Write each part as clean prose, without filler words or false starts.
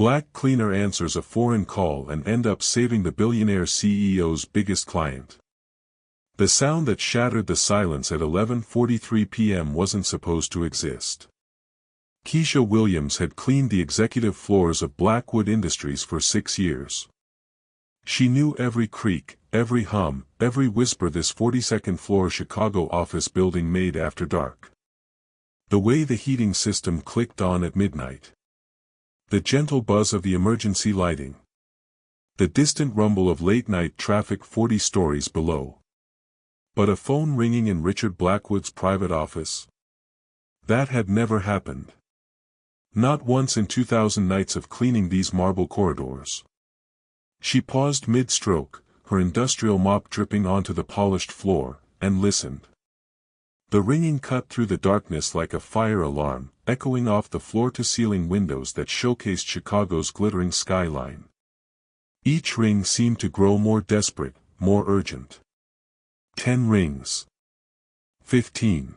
Black cleaner answers a foreign call and end up saving the billionaire CEO's biggest client. The sound that shattered the silence at 11:43 p.m. wasn't supposed to exist. Keisha Williams had cleaned the executive floors of Blackwood Industries for 6 years. She knew every creak, every hum, every whisper this 42nd floor Chicago office building made after dark. The way the heating system clicked on at midnight. The gentle buzz of the emergency lighting. The distant rumble of late-night traffic 40 stories below. But a phone ringing in Richard Blackwood's private office? That had never happened. Not once in 2,000 nights of cleaning these marble corridors. She paused mid-stroke, her industrial mop dripping onto the polished floor, and listened. The ringing cut through the darkness like a fire alarm, echoing off the floor-to-ceiling windows that showcased Chicago's glittering skyline. Each ring seemed to grow more desperate, more urgent. 10 rings. 15.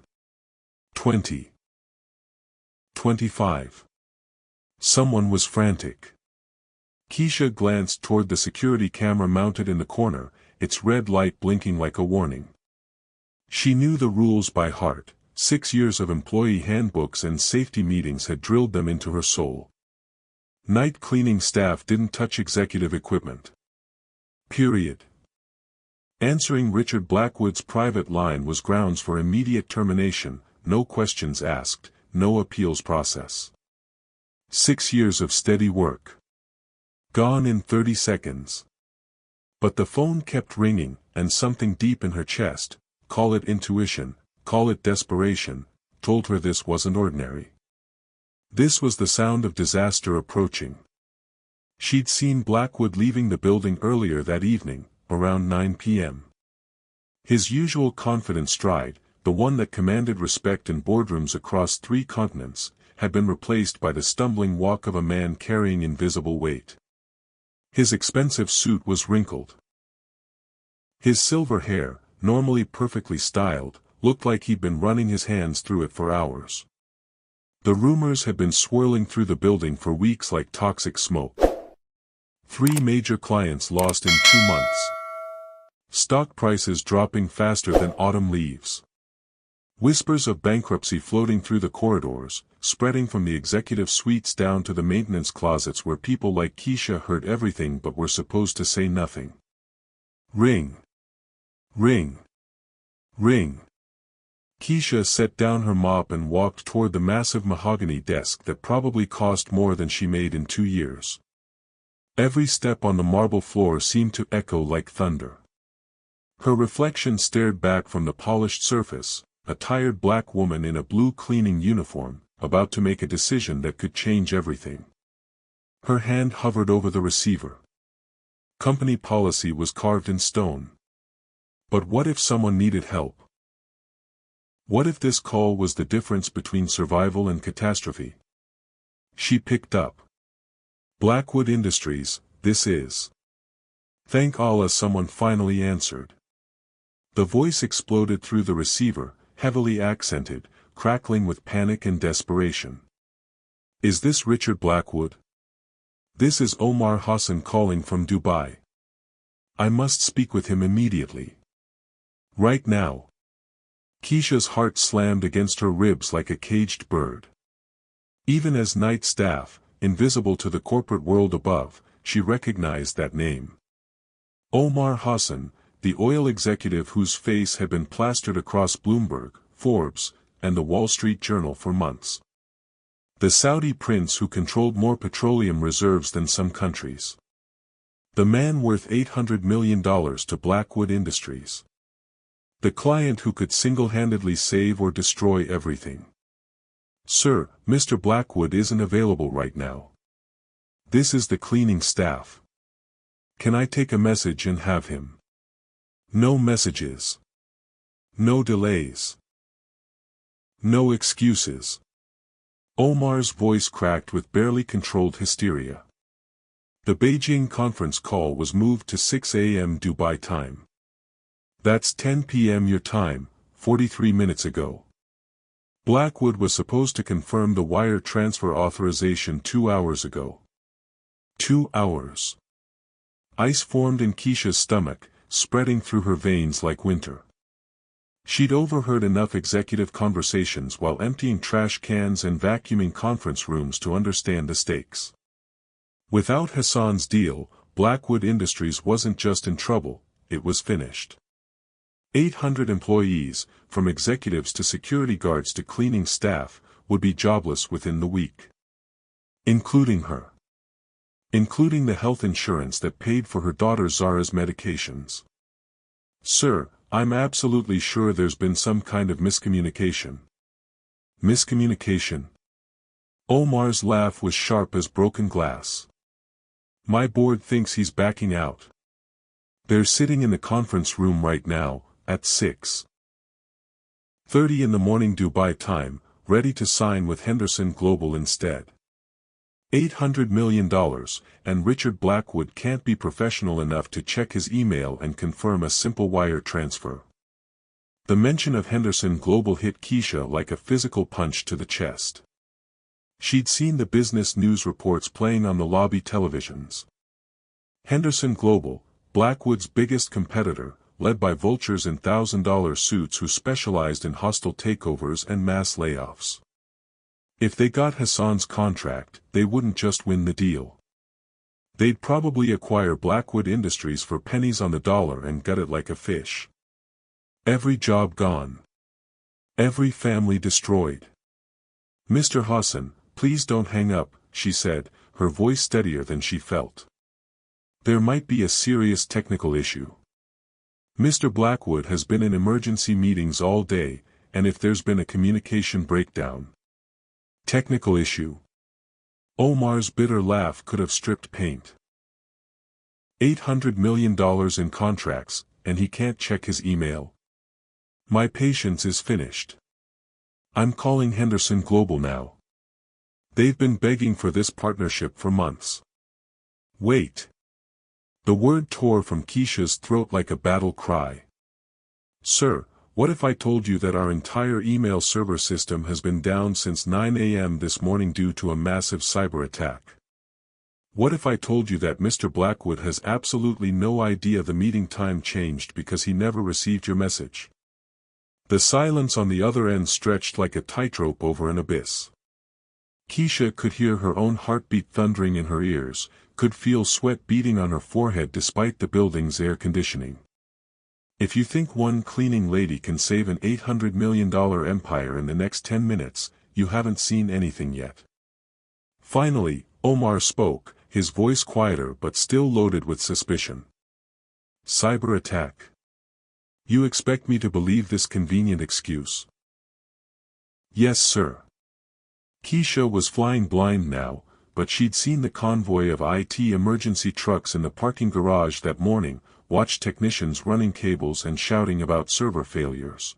20. 25. Someone was frantic. Keisha glanced toward the security camera mounted in the corner, its red light blinking like a warning. She knew the rules by heart. 6 years of employee handbooks and safety meetings had drilled them into her soul. Night cleaning staff didn't touch executive equipment. Period. Answering Richard Blackwood's private line was grounds for immediate termination, no questions asked, no appeals process. 6 years of steady work. Gone in 30 seconds. But the phone kept ringing, and something deep in her chest, call it intuition, call it desperation, told her this wasn't ordinary. This was the sound of disaster approaching. She'd seen Blackwood leaving the building earlier that evening, around 9 p.m. His usual confident stride, the one that commanded respect in boardrooms across 3 continents, had been replaced by the stumbling walk of a man carrying invisible weight. His expensive suit was wrinkled. His silver hair, normally perfectly styled, looked like he'd been running his hands through it for hours. The rumors had been swirling through the building for weeks like toxic smoke. 3 major clients lost in 2 months. Stock prices dropping faster than autumn leaves. Whispers of bankruptcy floating through the corridors, spreading from the executive suites down to the maintenance closets where people like Keisha heard everything but were supposed to say nothing. Ring. Ring. Ring. Keisha set down her mop and walked toward the massive mahogany desk that probably cost more than she made in 2 years. Every step on the marble floor seemed to echo like thunder. Her reflection stared back from the polished surface, a tired black woman in a blue cleaning uniform, about to make a decision that could change everything. Her hand hovered over the receiver. Company policy was carved in stone. But what if someone needed help? What if this call was the difference between survival and catastrophe? She picked up. Blackwood Industries, this is. Thank Allah, someone finally answered. The voice exploded through the receiver, heavily accented, crackling with panic and desperation. Is this Richard Blackwood? This is Omar Hassan calling from Dubai. I must speak with him immediately. Right now. Keisha's heart slammed against her ribs like a caged bird. Even as night staff, invisible to the corporate world above, she recognized that name. Omar Hassan, the oil executive whose face had been plastered across Bloomberg, Forbes, and the Wall Street Journal for months. The Saudi prince who controlled more petroleum reserves than some countries. The man worth $800 million to Blackwood Industries. The client who could single-handedly save or destroy everything. Sir, Mr. Blackwood isn't available right now. This is the cleaning staff. Can I take a message and have him? No messages. No delays. No excuses. Omar's voice cracked with barely controlled hysteria. The Beijing conference call was moved to 6 a.m. Dubai time. That's 10 p.m. your time, 43 minutes ago. Blackwood was supposed to confirm the wire transfer authorization 2 hours ago. 2 hours. Ice formed in Keisha's stomach, spreading through her veins like winter. She'd overheard enough executive conversations while emptying trash cans and vacuuming conference rooms to understand the stakes. Without Hassan's deal, Blackwood Industries wasn't just in trouble, it was finished. 800 employees, from executives to security guards to cleaning staff, would be jobless within the week. Including her. Including the health insurance that paid for her daughter Zara's medications. Sir, I'm absolutely sure there's been some kind of miscommunication. Miscommunication? Omar's laugh was sharp as broken glass. My board thinks he's backing out. They're sitting in the conference room right now, at 6:30 in the morning Dubai time, ready to sign with Henderson Global instead. $800 million, and Richard Blackwood can't be professional enough to check his email and confirm a simple wire transfer. The mention of Henderson Global hit Keisha like a physical punch to the chest. She'd seen the business news reports playing on the lobby televisions. Henderson Global, Blackwood's biggest competitor, led by vultures in $1,000 suits who specialized in hostile takeovers and mass layoffs. If they got Hassan's contract, they wouldn't just win the deal. They'd probably acquire Blackwood Industries for pennies on the dollar and gut it like a fish. Every job gone. Every family destroyed. Mr. Hassan, please don't hang up, she said, her voice steadier than she felt. There might be a serious technical issue. Mr. Blackwood has been in emergency meetings all day, and if there's been a communication breakdown. Technical issue. Omar's bitter laugh could have stripped paint. $800 million in contracts, and he can't check his email. My patience is finished. I'm calling Henderson Global now. They've been begging for this partnership for months. Wait. The word tore from Keisha's throat like a battle cry. Sir, what if I told you that our entire email server system has been down since 9 a.m. this morning due to a massive cyber attack? What if I told you that Mr. Blackwood has absolutely no idea the meeting time changed because he never received your message? The silence on the other end stretched like a tightrope over an abyss. Keisha could hear her own heartbeat thundering in her ears, could feel sweat beading on her forehead despite the building's air conditioning. If you think one cleaning lady can save an $800 million empire in the next 10 minutes, you haven't seen anything yet. Finally, Omar spoke, his voice quieter but still loaded with suspicion. Cyber attack. You expect me to believe this convenient excuse? Yes, sir. Keisha was flying blind now, but she'd seen the convoy of IT emergency trucks in the parking garage that morning, watched technicians running cables and shouting about server failures.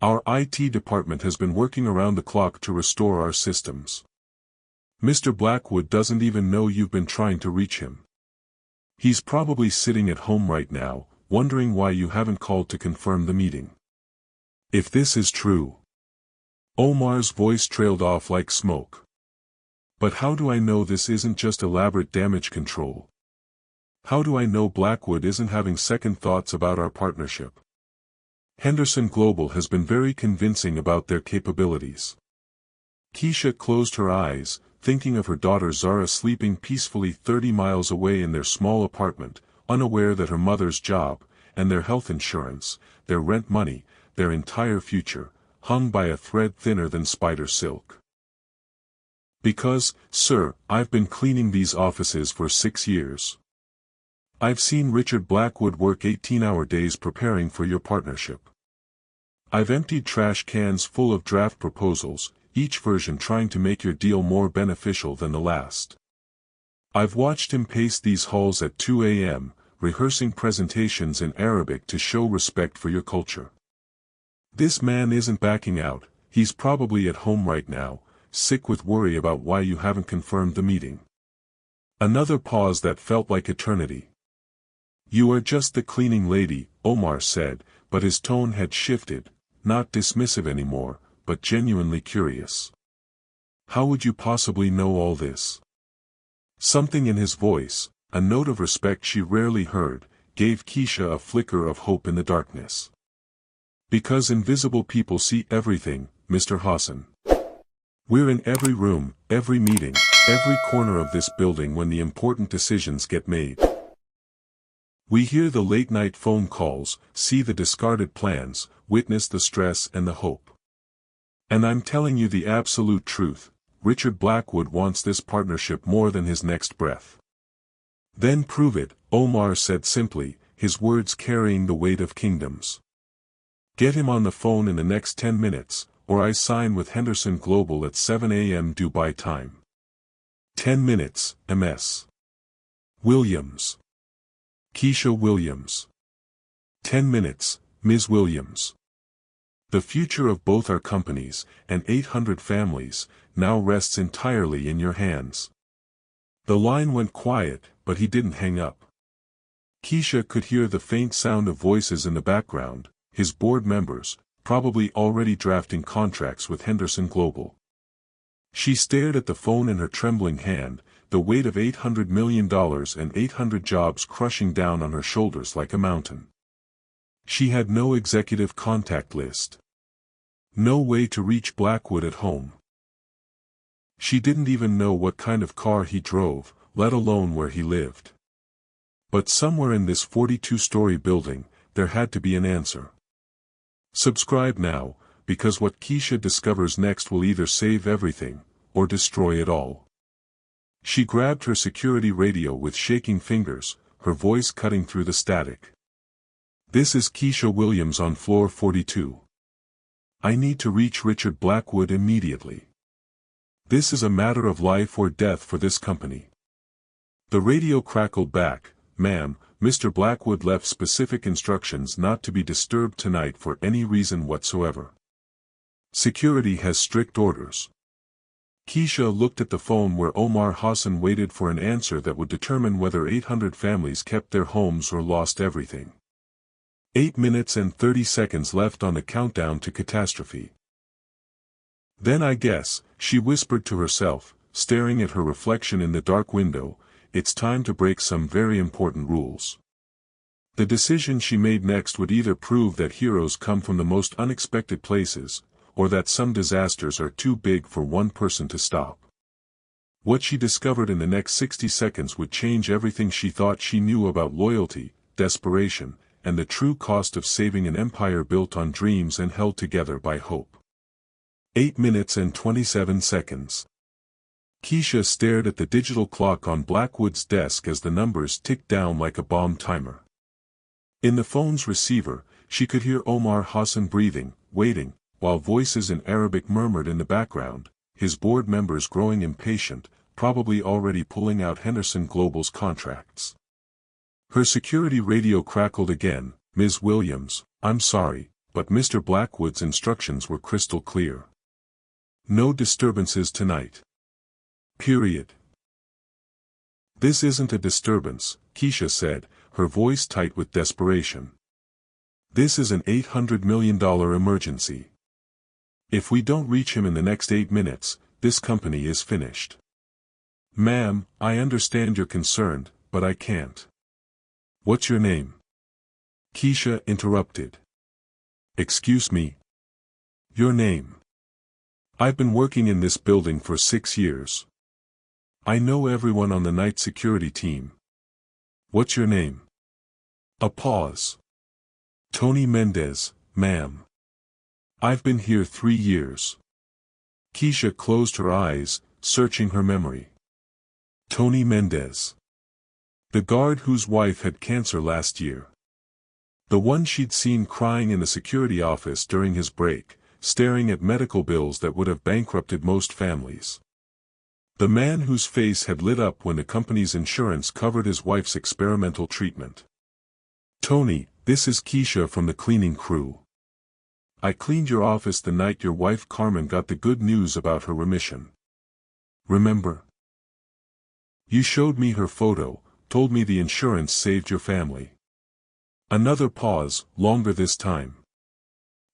Our IT department has been working around the clock to restore our systems. Mr. Blackwood doesn't even know you've been trying to reach him. He's probably sitting at home right now, wondering why you haven't called to confirm the meeting. If this is true. Omar's voice trailed off like smoke. But how do I know this isn't just elaborate damage control? How do I know Blackwood isn't having second thoughts about our partnership? Henderson Global has been very convincing about their capabilities. Keisha closed her eyes, thinking of her daughter Zara sleeping peacefully 30 miles away in their small apartment, unaware that her mother's job, and their health insurance, their rent money, their entire future, hung by a thread thinner than spider silk. Because, sir, I've been cleaning these offices for 6 years. I've seen Richard Blackwood work 18-hour days preparing for your partnership. I've emptied trash cans full of draft proposals, each version trying to make your deal more beneficial than the last. I've watched him pace these halls at 2 a.m., rehearsing presentations in Arabic to show respect for your culture. This man isn't backing out, he's probably at home right now, sick with worry about why you haven't confirmed the meeting. Another pause that felt like eternity. You are just the cleaning lady, Omar said, but his tone had shifted, not dismissive anymore, but genuinely curious. How would you possibly know all this? Something in his voice, a note of respect she rarely heard, gave Keisha a flicker of hope in the darkness. Because invisible people see everything, Mr. Hassan. We're in every room, every meeting, every corner of this building when the important decisions get made. We hear the late-night phone calls, see the discarded plans, witness the stress and the hope. And I'm telling you the absolute truth, Richard Blackwood wants this partnership more than his next breath. Then prove it, Omar said simply, his words carrying the weight of kingdoms. Get him on the phone in the next 10 minutes, or I sign with Henderson Global at 7 a.m. Dubai time. 10 minutes, MS. Williams. Keisha Williams. 10 minutes, Ms. Williams. The future of both our companies, and 800 families, now rests entirely in your hands. The line went quiet, but he didn't hang up. Keisha could hear the faint sound of voices in the background, his board members, probably already drafting contracts with Henderson Global. She stared at the phone in her trembling hand, the weight of $800 million and 800 jobs crushing down on her shoulders like a mountain. She had no executive contact list. No way to reach Blackwood at home. She didn't even know what kind of car he drove, let alone where he lived. But somewhere in this 42-story building, there had to be an answer. Subscribe now, because what Keisha discovers next will either save everything, or destroy it all. She grabbed her security radio with shaking fingers, her voice cutting through the static. This is Keisha Williams on floor 42. I need to reach Richard Blackwood immediately. This is a matter of life or death for this company. The radio crackled back, ma'am, Mr. Blackwood left specific instructions not to be disturbed tonight for any reason whatsoever. Security has strict orders. Keisha looked at the phone where Omar Hassan waited for an answer that would determine whether 800 families kept their homes or lost everything. 8 minutes and 30 seconds left on the countdown to catastrophe. Then I guess, she whispered to herself, staring at her reflection in the dark window, it's time to break some very important rules. The decision she made next would either prove that heroes come from the most unexpected places, or that some disasters are too big for one person to stop. What she discovered in the next 60 seconds would change everything she thought she knew about loyalty, desperation, and the true cost of saving an empire built on dreams and held together by hope. 8 minutes and 27 seconds. Keisha stared at the digital clock on Blackwood's desk as the numbers ticked down like a bomb timer. In the phone's receiver, she could hear Omar Hassan breathing, waiting, while voices in Arabic murmured in the background, his board members growing impatient, probably already pulling out Henderson Global's contracts. Her security radio crackled again, Ms. Williams, I'm sorry, but Mr. Blackwood's instructions were crystal clear. No disturbances tonight. Period. This isn't a disturbance, Keisha said, her voice tight with desperation. This is an $800 million emergency. If we don't reach him in the next 8 minutes, this company is finished. Ma'am, I understand you're concerned, but I can't. What's your name? Keisha interrupted. Excuse me. Your name. I've been working in this building for 6 years. I know everyone on the night security team. What's your name? A pause. Tony Mendez, ma'am. I've been here 3 years. Keisha closed her eyes, searching her memory. Tony Mendez. The guard whose wife had cancer last year. The one she'd seen crying in the security office during his break, staring at medical bills that would have bankrupted most families. The man whose face had lit up when the company's insurance covered his wife's experimental treatment. Tony, this is Keisha from the cleaning crew. I cleaned your office the night your wife Carmen got the good news about her remission. Remember? You showed me her photo, told me the insurance saved your family. Another pause, longer this time.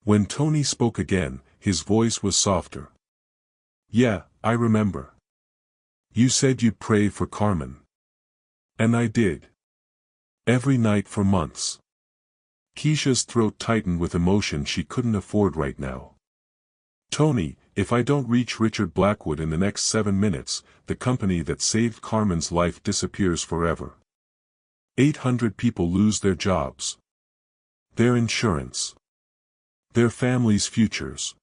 When Tony spoke again, his voice was softer. Yeah, I remember. You said you'd pray for Carmen. And I did. Every night for months. Keisha's throat tightened with emotion she couldn't afford right now. Tony, if I don't reach Richard Blackwood in the next 7 minutes, the company that saved Carmen's life disappears forever. 800 people lose their jobs. Their insurance. Their families' futures.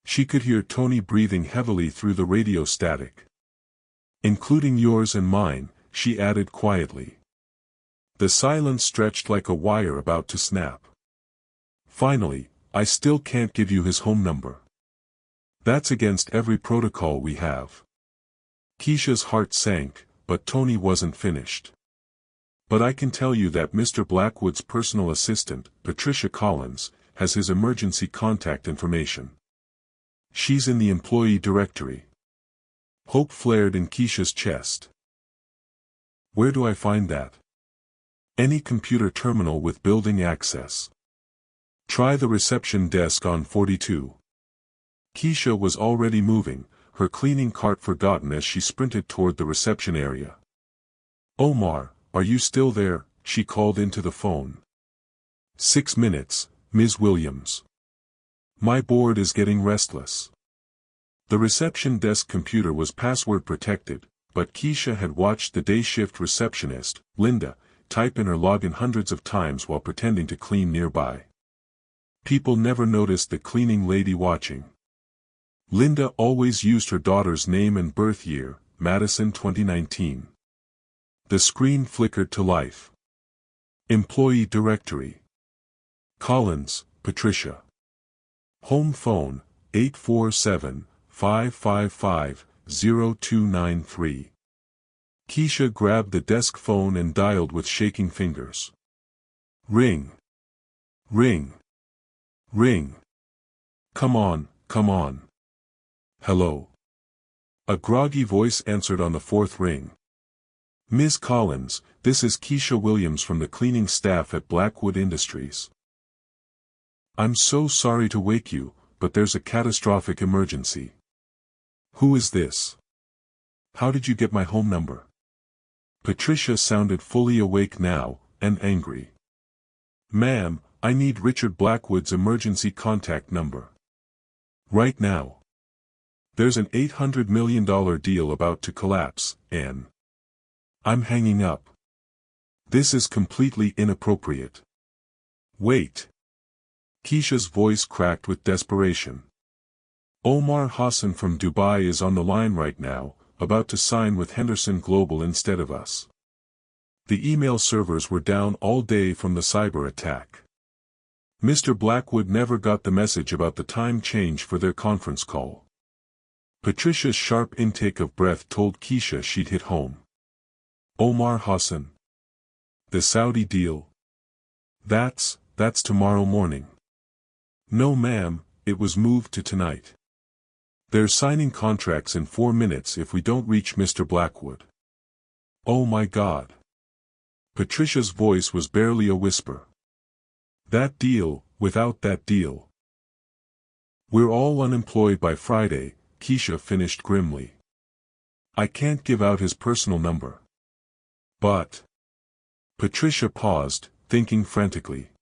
She could hear Tony breathing heavily through the radio static. Including yours and mine, she added quietly. The silence stretched like a wire about to snap. Finally, I still can't give you his home number. That's against every protocol we have. Keisha's heart sank, but Tony wasn't finished. But I can tell you that Mr. Blackwood's personal assistant, Patricia Collins, has his emergency contact information. She's in the employee directory. Hope flared in Keisha's chest. Where do I find that? Any computer terminal with building access. Try the reception desk on 42. Keisha was already moving, her cleaning cart forgotten as she sprinted toward the reception area. Omar, are you still there? She called into the phone. 6 minutes, Ms. Williams. My board is getting restless. The reception desk computer was password protected, but Keisha had watched the day shift receptionist, Linda, type in her login hundreds of times while pretending to clean nearby. People never noticed the cleaning lady watching. Linda always used her daughter's name and birth year, Madison 2019. The screen flickered to life. Employee directory. Collins, Patricia. Home phone, 847-555-0293. Keisha grabbed the desk phone and dialed with shaking fingers. Ring. Ring. Ring. Come on, come on. Hello. A groggy voice answered on the fourth ring. Ms. Collins, this is Keisha Williams from the cleaning staff at Blackwood Industries. I'm so sorry to wake you, but there's a catastrophic emergency. Who is this? How did you get my home number? Patricia sounded fully awake now, and angry. Ma'am, I need Richard Blackwood's emergency contact number. Right now. There's an $800 million deal about to collapse, and I'm hanging up. This is completely inappropriate. Wait. Keisha's voice cracked with desperation. Omar Hassan from Dubai is on the line right now, about to sign with Henderson Global instead of us. The email servers were down all day from the cyber attack. Mr. Blackwood never got the message about the time change for their conference call. Patricia's sharp intake of breath told Keisha she'd hit home. Omar Hassan. The Saudi deal. That's tomorrow morning. No ma'am, it was moved to tonight. They're signing contracts in 4 minutes if we don't reach Mr. Blackwood. Oh my God. Patricia's voice was barely a whisper. That deal, without that deal. We're all unemployed by Friday, Keisha finished grimly. I can't give out his personal number. But. Patricia paused, thinking frantically.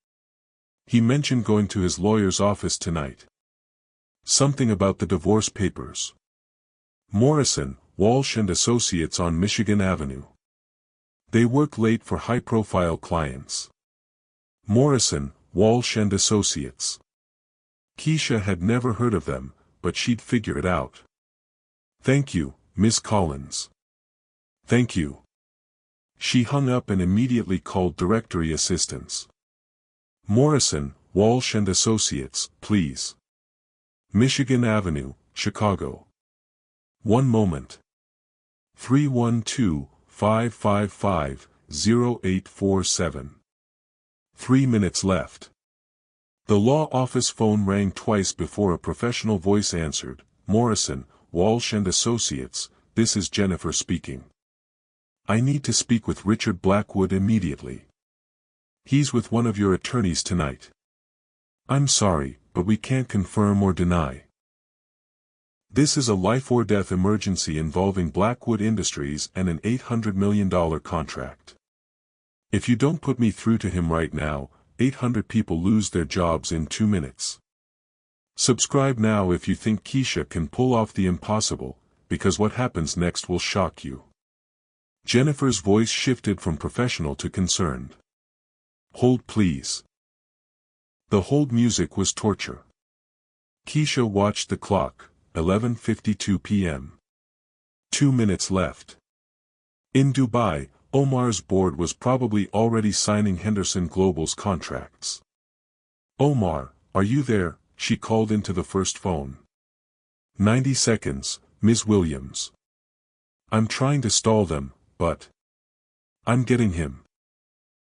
He mentioned going to his lawyer's office tonight. Something about the divorce papers. Morrison, Walsh and Associates on Michigan Avenue. They work late for high-profile clients. Morrison, Walsh and Associates. Keisha had never heard of them, but she'd figure it out. Thank you, Miss Collins. Thank you. She hung up and immediately called directory assistance. Morrison, Walsh and Associates, please. Michigan Avenue, Chicago. One moment. 312-555-0847. 3 minutes left. The law office phone rang twice before a professional voice answered. Morrison, Walsh and Associates, this is Jennifer speaking. I need to speak with Richard Blackwood immediately. He's with one of your attorneys tonight. I'm sorry, but we can't confirm or deny. This is a life-or-death emergency involving Blackwood Industries and an $800 million contract. If you don't put me through to him right now, 800 people lose their jobs in 2 minutes. Subscribe now if you think Keisha can pull off the impossible, because what happens next will shock you. Jennifer's voice shifted from professional to concerned. Hold please. The hold music was torture. Keisha watched the clock, 11:52 p.m. 2 minutes left. In Dubai, Omar's board was probably already signing Henderson Global's contracts. Omar, are you there? She called into the first phone. 90 seconds, Ms. Williams. I'm trying to stall them, but I'm getting him.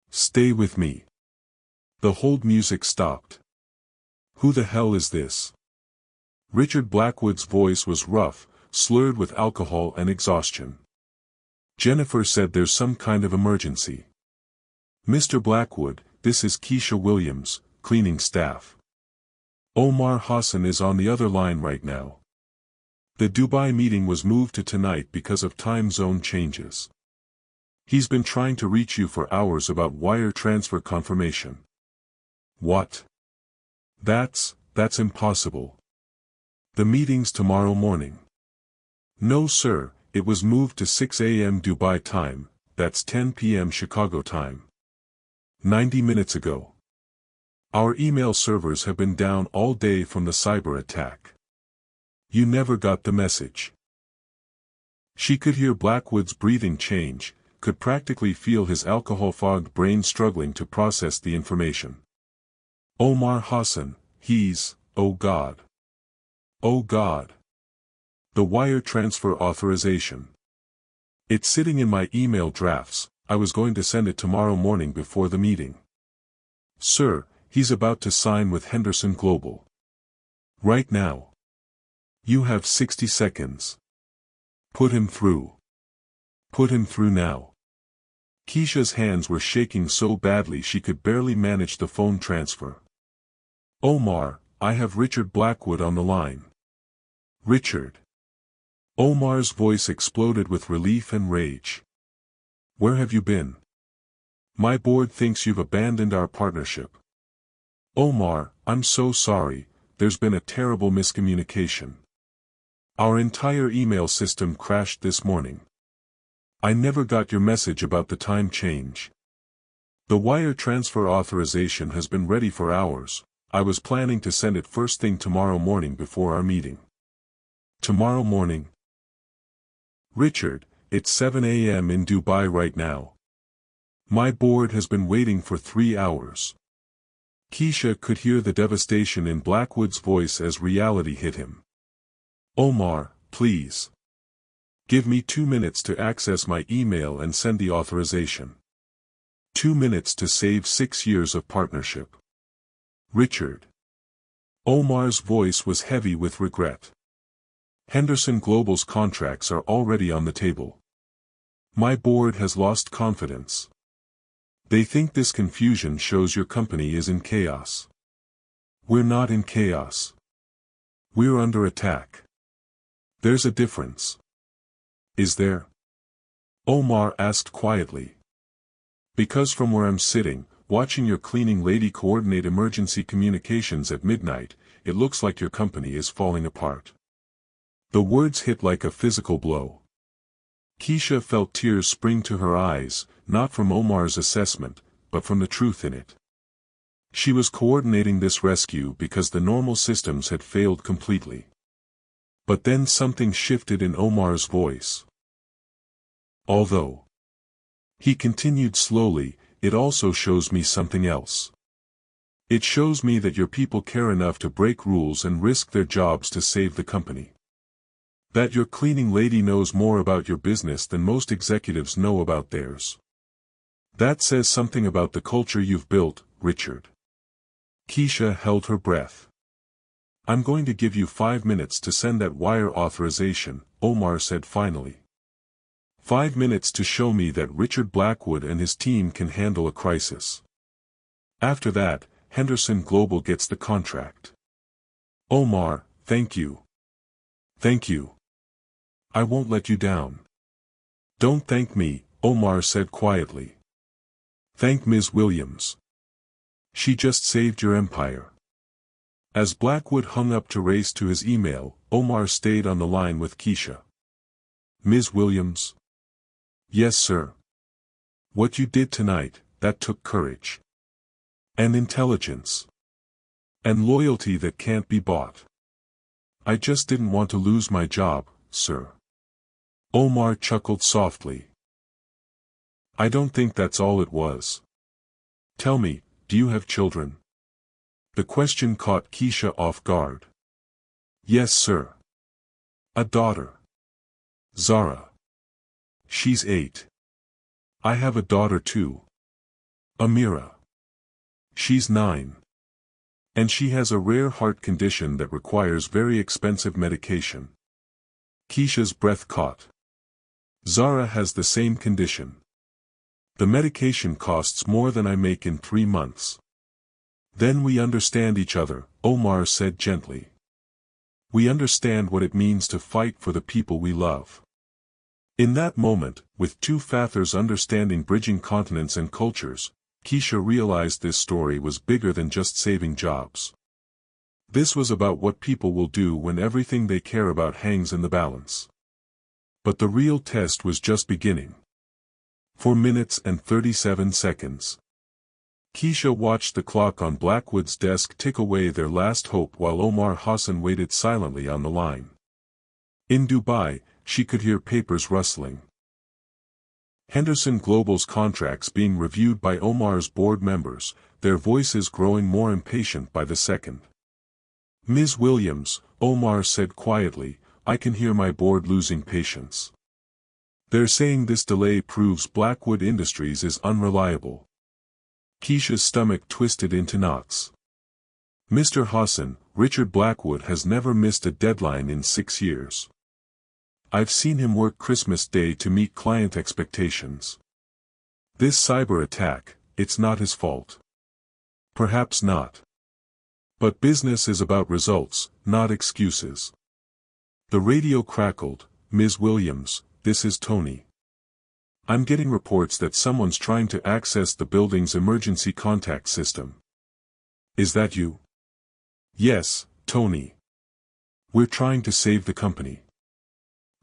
Stay with me. The hold music stopped. Who the hell is this? Richard Blackwood's voice was rough, slurred with alcohol and exhaustion. Jennifer said there's some kind of emergency. Mr. Blackwood, this is Keisha Williams, cleaning staff. Omar Hassan is on the other line right now. The Dubai meeting was moved to tonight because of time zone changes. He's been trying to reach you for hours about wire transfer confirmation. What? That's impossible. The meeting's tomorrow morning. No sir, it was moved to 6 a.m. Dubai time, that's 10 p.m. Chicago time. 90 minutes ago. Our email servers have been down all day from the cyber attack. You never got the message. She could hear Blackwood's breathing change, could practically feel his alcohol-fogged brain struggling to process the information. Omar Hassan, oh God. Oh God. The wire transfer authorization. It's sitting in my email drafts, I was going to send it tomorrow morning before the meeting. Sir, he's about to sign with Henderson Global. Right now. You have 60 seconds. Put him through. Put him through now. Keisha's hands were shaking so badly she could barely manage the phone transfer. Omar, I have Richard Blackwood on the line. Richard. Omar's voice exploded with relief and rage. Where have you been? My board thinks you've abandoned our partnership. Omar, I'm so sorry, there's been a terrible miscommunication. Our entire email system crashed this morning. I never got your message about the time change. The wire transfer authorization has been ready for hours, I was planning to send it first thing tomorrow morning before our meeting. Tomorrow morning? Richard, it's 7 a.m. in Dubai right now. My board has been waiting for 3 hours. Keisha could hear the devastation in Blackwood's voice as reality hit him. Omar, please. Give me 2 minutes to access my email and send the authorization. 2 minutes to save 6 years of partnership. Richard. Omar's voice was heavy with regret. Henderson Global's contracts are already on the table. My board has lost confidence. They think this confusion shows your company is in chaos. We're not in chaos. We're under attack. There's a difference. Is there? Omar asked quietly. Because from where I'm sitting, watching your cleaning lady coordinate emergency communications at midnight, it looks like your company is falling apart. The words hit like a physical blow. Keisha felt tears spring to her eyes, not from Omar's assessment, but from the truth in it. She was coordinating this rescue because the normal systems had failed completely. But then something shifted in Omar's voice. Although, he continued slowly, it also shows me something else. It shows me that your people care enough to break rules and risk their jobs to save the company. That your cleaning lady knows more about your business than most executives know about theirs. That says something about the culture you've built, Richard. Keisha held her breath. I'm going to give you 5 minutes to send that wire authorization, Omar said finally. 5 minutes to show me that Richard Blackwood and his team can handle a crisis. After that, Henderson Global gets the contract. Omar, thank you. Thank you. I won't let you down. Don't thank me, Omar said quietly. Thank Ms. Williams. She just saved your empire. As Blackwood hung up to race to his email, Omar stayed on the line with Keisha. Ms. Williams? Yes, sir. What you did tonight, that took courage. And intelligence. And loyalty that can't be bought. I just didn't want to lose my job, sir. Omar chuckled softly. I don't think that's all it was. Tell me, do you have children? The question caught Keisha off guard. Yes, sir. A daughter. Zara. She's 8. I have a daughter too. Amira. She's 9. And she has a rare heart condition that requires very expensive medication. Keisha's breath caught. Zara has the same condition. The medication costs more than I make in 3 months. Then we understand each other, Omar said gently. We understand what it means to fight for the people we love. In that moment, with two fathers understanding bridging continents and cultures, Keisha realized this story was bigger than just saving jobs. This was about what people will do when everything they care about hangs in the balance. But the real test was just beginning. 4 minutes and 37 seconds. Keisha watched the clock on Blackwood's desk tick away their last hope while Omar Hassan waited silently on the line. In Dubai, she could hear papers rustling. Henderson Global's contracts being reviewed by Omar's board members, their voices growing more impatient by the second. Ms. Williams, Omar said quietly, I can hear my board losing patience. They're saying this delay proves Blackwood Industries is unreliable. Keisha's stomach twisted into knots. Mr. Hassan, Richard Blackwood has never missed a deadline in 6 years. I've seen him work Christmas Day to meet client expectations. This cyber attack, it's not his fault. Perhaps not. But business is about results, not excuses. The radio crackled. Ms. Williams, this is Tony. I'm getting reports that someone's trying to access the building's emergency contact system. Is that you? Yes, Tony. We're trying to save the company.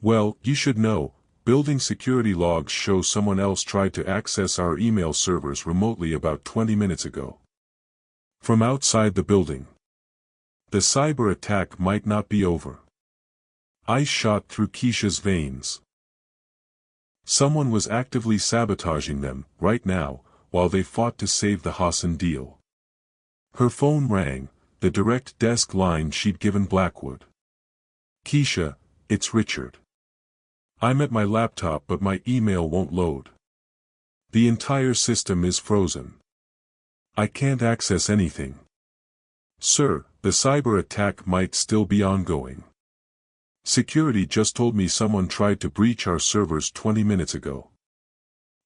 Well, you should know, building security logs show someone else tried to access our email servers remotely about 20 minutes ago. From outside the building. The cyber attack might not be over. Ice shot through Keisha's veins. Someone was actively sabotaging them, right now, while they fought to save the Hassan deal. Her phone rang, the direct desk line she'd given Blackwood. Keisha, it's Richard. I'm at my laptop but my email won't load. The entire system is frozen. I can't access anything. Sir, the cyber attack might still be ongoing. Security just told me someone tried to breach our servers 20 minutes ago.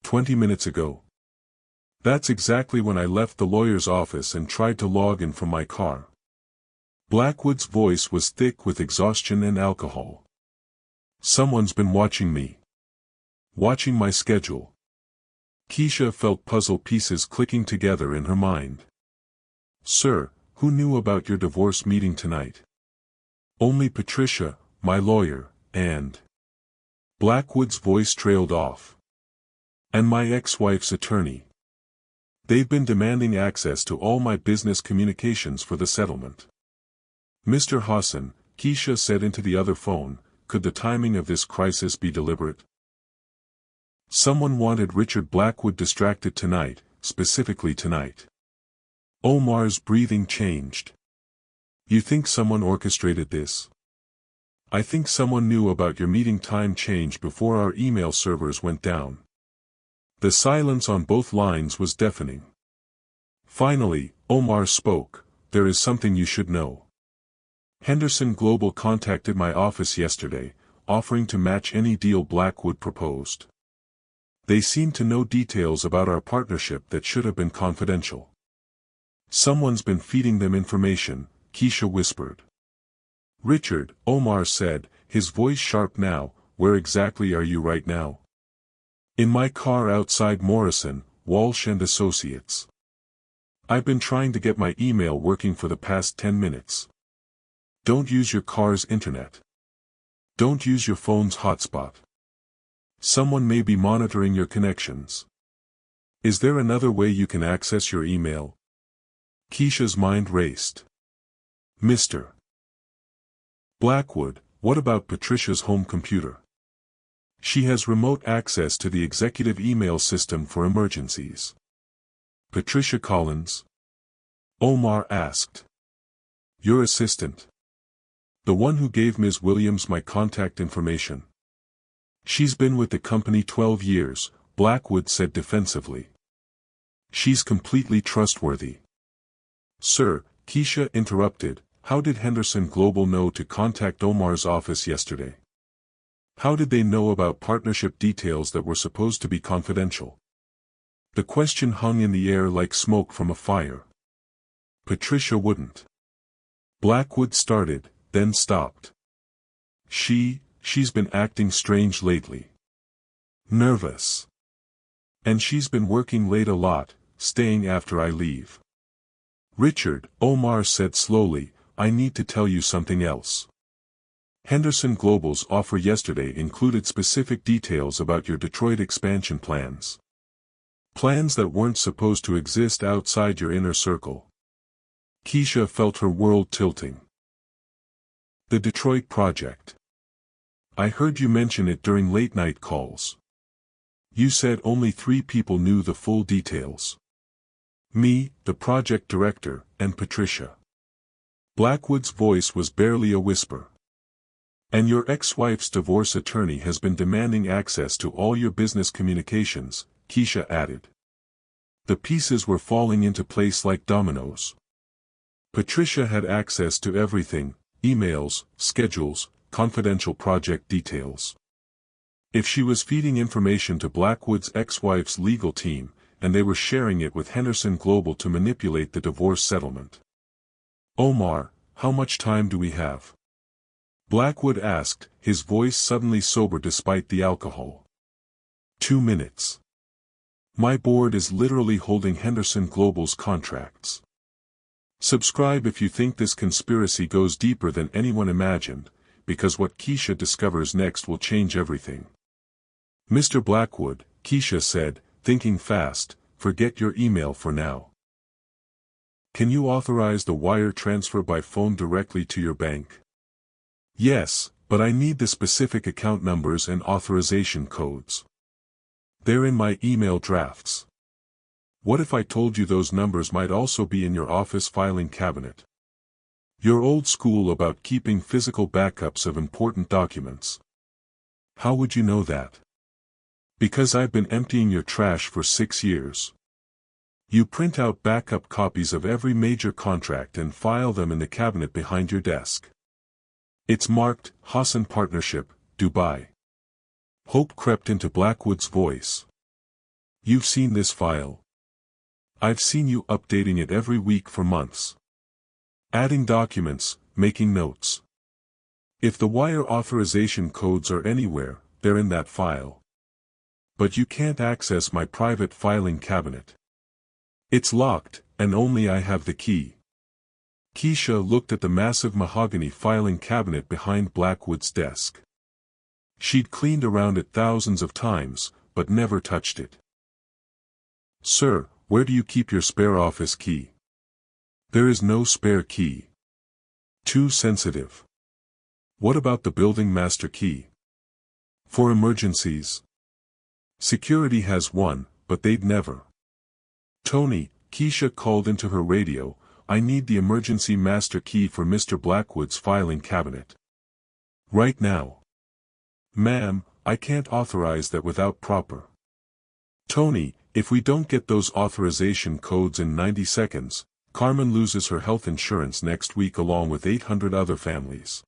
20 minutes ago? That's exactly when I left the lawyer's office and tried to log in from my car. Blackwood's voice was thick with exhaustion and alcohol. Someone's been watching me. Watching my schedule. Keisha felt puzzle pieces clicking together in her mind. Sir, who knew about your divorce meeting tonight? Only Patricia, my lawyer, and... Blackwood's voice trailed off. And my ex-wife's attorney. They've been demanding access to all my business communications for the settlement. Mr. Hassan, Keisha said into the other phone, could the timing of this crisis be deliberate? Someone wanted Richard Blackwood distracted tonight, specifically tonight. Omar's breathing changed. You think someone orchestrated this? I think someone knew about your meeting time change before our email servers went down. The silence on both lines was deafening. Finally, Omar spoke, there is something you should know. Henderson Global contacted my office yesterday, offering to match any deal Blackwood proposed. They seem to know details about our partnership that should have been confidential. Someone's been feeding them information, Keisha whispered. Richard, Omar said, his voice sharp now. Where exactly are you right now? In my car outside Morrison, Walsh and Associates. I've been trying to get my email working for the past 10 minutes. Don't use your car's internet. Don't use your phone's hotspot. Someone may be monitoring your connections. Is there another way you can access your email? Keisha's mind raced. Mr. Blackwood, what about Patricia's home computer? She has remote access to the executive email system for emergencies. Patricia Collins? Omar asked. Your assistant. The one who gave Ms. Williams my contact information. She's been with the company 12 years, Blackwood said defensively. She's completely trustworthy. Sir, Keisha interrupted, how did Henderson Global know to contact Omar's office yesterday? How did they know about partnership details that were supposed to be confidential? The question hung in the air like smoke from a fire. Patricia wouldn't. Blackwood started, then stopped. She's been acting strange lately. Nervous. And she's been working late a lot, staying after I leave. Richard, Omar said slowly, I need to tell you something else. Henderson Global's offer yesterday included specific details about your Detroit expansion plans. Plans that weren't supposed to exist outside your inner circle. Keisha felt her world tilting. The Detroit project. I heard you mention it during late-night calls. You said only 3 people knew the full details. Me, the project director, and Patricia. Blackwood's voice was barely a whisper. And your ex-wife's divorce attorney has been demanding access to all your business communications, Keisha added. The pieces were falling into place like dominoes. Patricia had access to everything, emails, schedules, confidential project details. If she was feeding information to Blackwood's ex-wife's legal team, and they were sharing it with Henderson Global to manipulate the divorce settlement. Omar, how much time do we have? Blackwood asked, his voice suddenly sober despite the alcohol. 2 minutes. My board is literally holding Henderson Global's contracts. Subscribe if you think this conspiracy goes deeper than anyone imagined, because what Keisha discovers next will change everything. Mr. Blackwood, Keisha said, thinking fast, forget your email for now. Can you authorize the wire transfer by phone directly to your bank? Yes, but I need the specific account numbers and authorization codes. They're in my email drafts. What if I told you those numbers might also be in your office filing cabinet? You're old school about keeping physical backups of important documents. How would you know that? Because I've been emptying your trash for 6 years. You print out backup copies of every major contract and file them in the cabinet behind your desk. It's marked, Hassan Partnership, Dubai. Hope crept into Blackwood's voice. You've seen this file. I've seen you updating it every week for months. Adding documents, making notes. If the wire authorization codes are anywhere, they're in that file. But you can't access my private filing cabinet. It's locked, and only I have the key. Keisha looked at the massive mahogany filing cabinet behind Blackwood's desk. She'd cleaned around it thousands of times, but never touched it. Sir, where do you keep your spare office key? There is no spare key. Too sensitive. What about the building master key? For emergencies. Security has one, but they'd never. Tony, Keisha called into her radio, I need the emergency master key for Mr. Blackwood's filing cabinet. Right now. Ma'am, I can't authorize that without proper. Tony, if we don't get those authorization codes in 90 seconds, Carmen loses her health insurance next week along with 800 other families.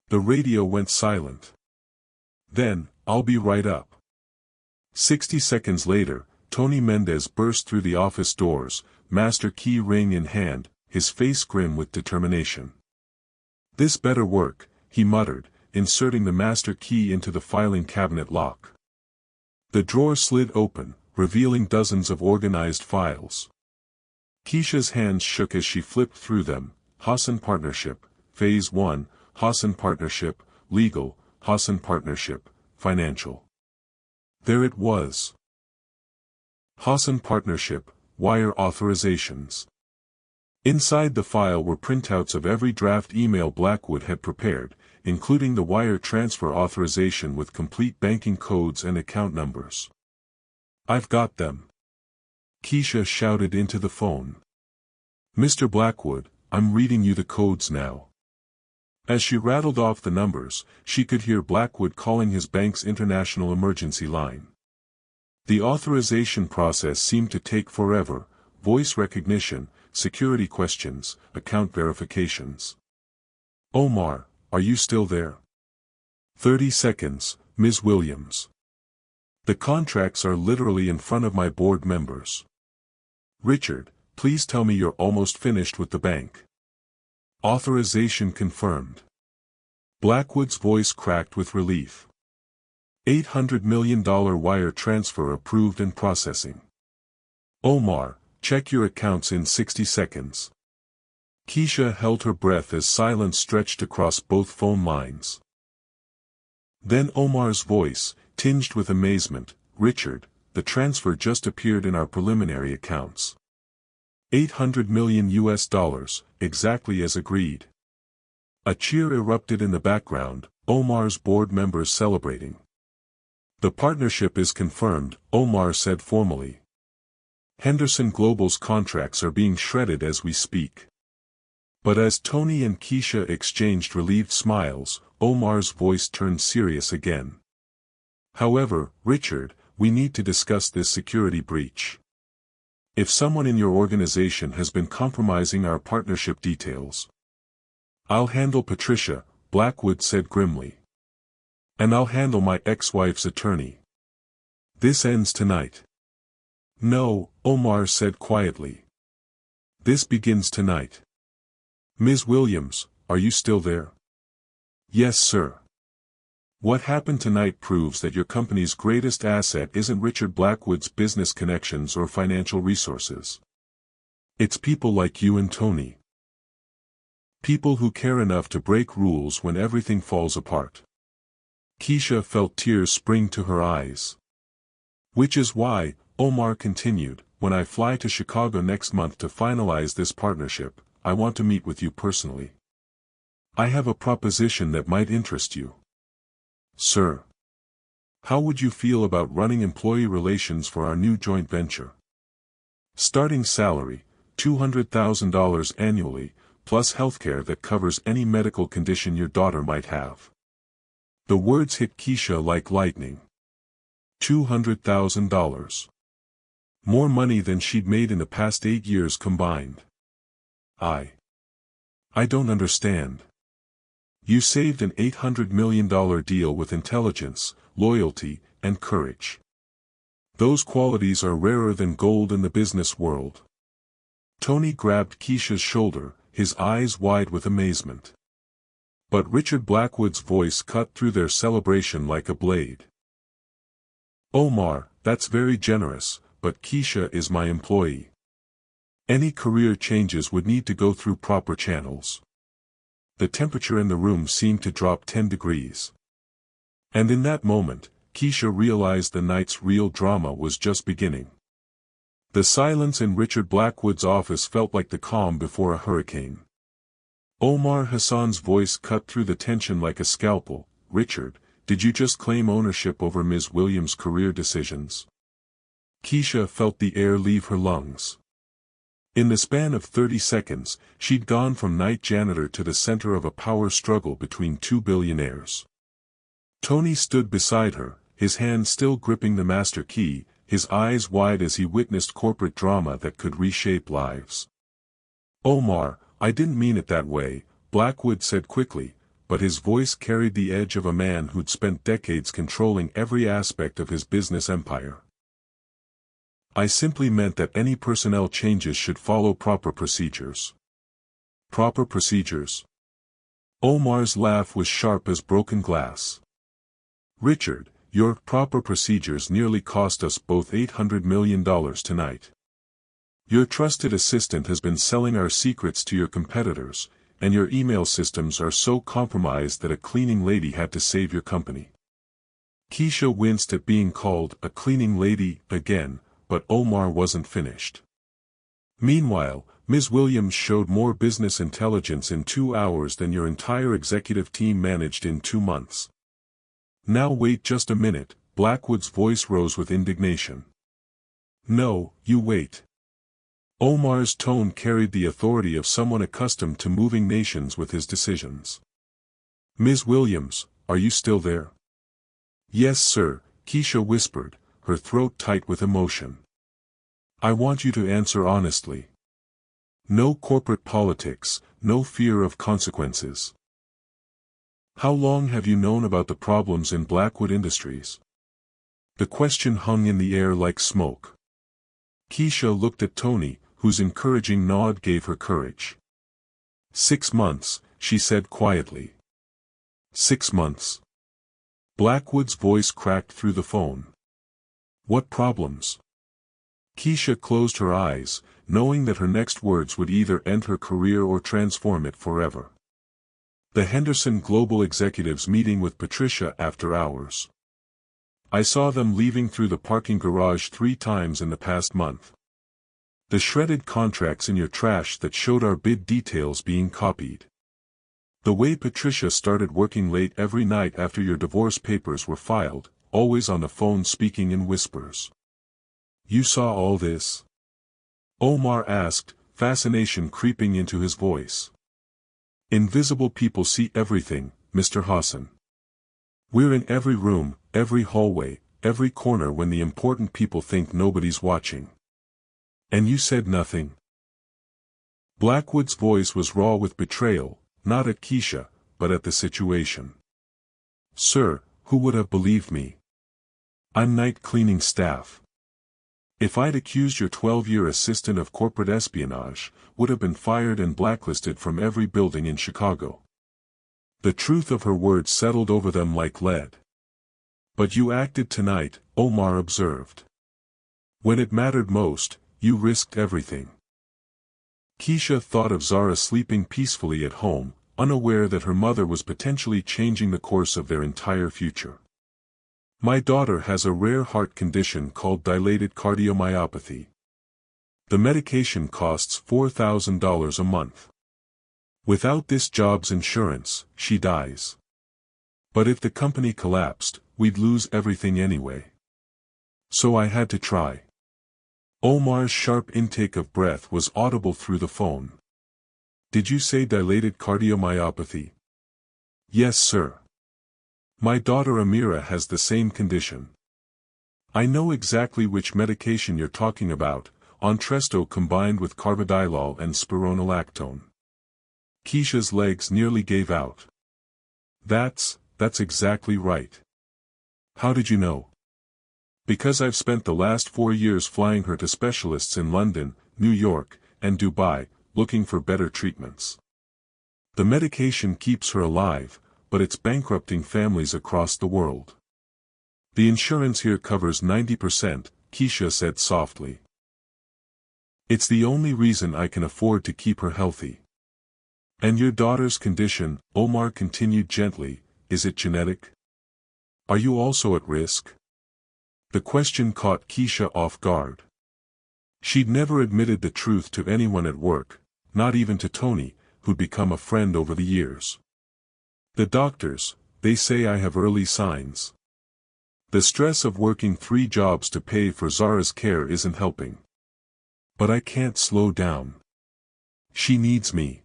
The radio went silent. Then, I'll be right up. 60 seconds later, Tony Mendez burst through the office doors, master key ring in hand, his face grim with determination. This better work, he muttered, inserting the master key into the filing cabinet lock. The drawer slid open, revealing dozens of organized files. Keisha's hands shook as she flipped through them. Hassan Partnership, Phase 1, Hassan Partnership, Legal, Hassan Partnership, Financial. There it was. Hassan Partnership, Wire Authorizations. Inside the file were printouts of every draft email Blackwood had prepared, including the wire transfer authorization with complete banking codes and account numbers. "I've got them," Keisha shouted into the phone. "Mr. Blackwood, I'm reading you the codes now." As she rattled off the numbers, she could hear Blackwood calling his bank's international emergency line. The authorization process seemed to take forever: voice recognition, security questions, account verifications. "Omar, are you still there?" 30 seconds, Ms. Williams. "The contracts are literally in front of my board members." "Richard, please tell me you're almost finished with the bank." "Authorization confirmed." Blackwood's voice cracked with relief. $800 million wire transfer approved and processing. "Omar, check your accounts in 60 seconds. Keisha held her breath as silence stretched across both phone lines. Then Omar's voice, tinged with amazement: "Richard, the transfer just appeared in our preliminary accounts. $800 million, exactly as agreed." A cheer erupted in the background, Omar's board members celebrating. "The partnership is confirmed," Omar said formally. "Henderson Global's contracts are being shredded as we speak." But as Tony and Keisha exchanged relieved smiles, Omar's voice turned serious again. "However, Richard, we need to discuss this security breach. If someone in your organization has been compromising our partnership details." "I'll handle Patricia," Blackwood said grimly. "And I'll handle my ex-wife's attorney. This ends tonight." "No," Omar said quietly. "This begins tonight." "Ms. Williams, are you still there?" "Yes, sir." "What happened tonight proves that your company's greatest asset isn't Richard Blackwood's business connections or financial resources. It's people like you and Tony. People who care enough to break rules when everything falls apart." Keisha felt tears spring to her eyes. "Which is why," Omar continued, "when I fly to Chicago next month to finalize this partnership, I want to meet with you personally. I have a proposition that might interest you." "Sir. How would you feel about running employee relations for our new joint venture? Starting salary, $200,000 annually, plus healthcare that covers any medical condition your daughter might have." The words hit Keisha like lightning. $200,000. More money than she'd made in the past 8 years combined. I don't understand." "You saved an $800 million deal with intelligence, loyalty, and courage. Those qualities are rarer than gold in the business world." Tony grabbed Keisha's shoulder, his eyes wide with amazement. But Richard Blackwood's voice cut through their celebration like a blade. "Omar, that's very generous, but Keisha is my employee. Any career changes would need to go through proper channels." The temperature in the room seemed to drop 10 degrees. And in that moment, Keisha realized the night's real drama was just beginning. The silence in Richard Blackwood's office felt like the calm before a hurricane. Omar Hassan's voice cut through the tension like a scalpel. "Richard, did you just claim ownership over Ms. Williams' career decisions?" Keisha felt the air leave her lungs. In the span of 30 seconds, she'd gone from night janitor to the center of a power struggle between two billionaires. Tony stood beside her, his hand still gripping the master key, his eyes wide as he witnessed corporate drama that could reshape lives. "Omar, I didn't mean it that way," Blackwood said quickly, but his voice carried the edge of a man who'd spent decades controlling every aspect of his business empire. "I simply meant that any personnel changes should follow proper procedures." "Proper procedures?" Omar's laugh was sharp as broken glass. Richard, your proper procedures nearly cost us both $800 million tonight. Your trusted assistant has been selling our secrets to your competitors, and your email systems are so compromised that a cleaning lady had to save your company. Keisha winced at being called a cleaning lady again, but Omar wasn't finished. Meanwhile, Ms. Williams showed more business intelligence in 2 hours than your entire executive team managed in 2 months. Now wait just a minute, Blackwood's voice rose with indignation. No, you wait. Omar's tone carried the authority of someone accustomed to moving nations with his decisions. Ms. Williams, are you still there? Yes, sir, Keisha whispered, her throat tight with emotion. I want you to answer honestly. No corporate politics, no fear of consequences. How long have you known about the problems in Blackwood Industries? The question hung in the air like smoke. Keisha looked at Tony, whose encouraging nod gave her courage. 6 months, she said quietly. 6 months. Blackwood's voice cracked through the phone. What problems? Keisha closed her eyes, knowing that her next words would either end her career or transform it forever. The Henderson Global Executives meeting with Patricia after hours. I saw them leaving through the parking garage 3 times in the past month. The shredded contracts in your trash that showed our bid details being copied. The way Patricia started working late every night after your divorce papers were filed, always on the phone speaking in whispers. You saw all this? Omar asked, fascination creeping into his voice. Invisible people see everything, Mr. Hassan. We're in every room, every hallway, every corner when the important people think nobody's watching. And you said nothing? Blackwood's voice was raw with betrayal, not at Keisha, but at the situation. Sir, who would have believed me? I'm night cleaning staff. If I'd accused your 12-year assistant of corporate espionage, would have been fired and blacklisted from every building in Chicago. The truth of her words settled over them like lead. But you acted tonight, Omar observed. When it mattered most, you risked everything. Keisha thought of Zara sleeping peacefully at home, unaware that her mother was potentially changing the course of their entire future. My daughter has a rare heart condition called dilated cardiomyopathy. The medication costs $4,000 a month. Without this job's insurance, she dies. But if the company collapsed, we'd lose everything anyway. So I had to try. Omar's sharp intake of breath was audible through the phone. Did you say dilated cardiomyopathy? Yes, sir. My daughter Amira has the same condition. I know exactly which medication you're talking about, Entresto combined with carvedilol and spironolactone. Keisha's legs nearly gave out. That's exactly right. How did you know? Because I've spent the last 4 years flying her to specialists in London, New York, and Dubai, looking for better treatments. The medication keeps her alive, but it's bankrupting families across the world. The insurance here covers 90%, Keisha said softly. It's the only reason I can afford to keep her healthy. And your daughter's condition, Omar continued gently, is it genetic? Are you also at risk? The question caught Keisha off guard. She'd never admitted the truth to anyone at work, not even to Tony, who'd become a friend over the years. The doctors, they say I have early signs. The stress of working 3 jobs to pay for Zara's care isn't helping. But I can't slow down. She needs me.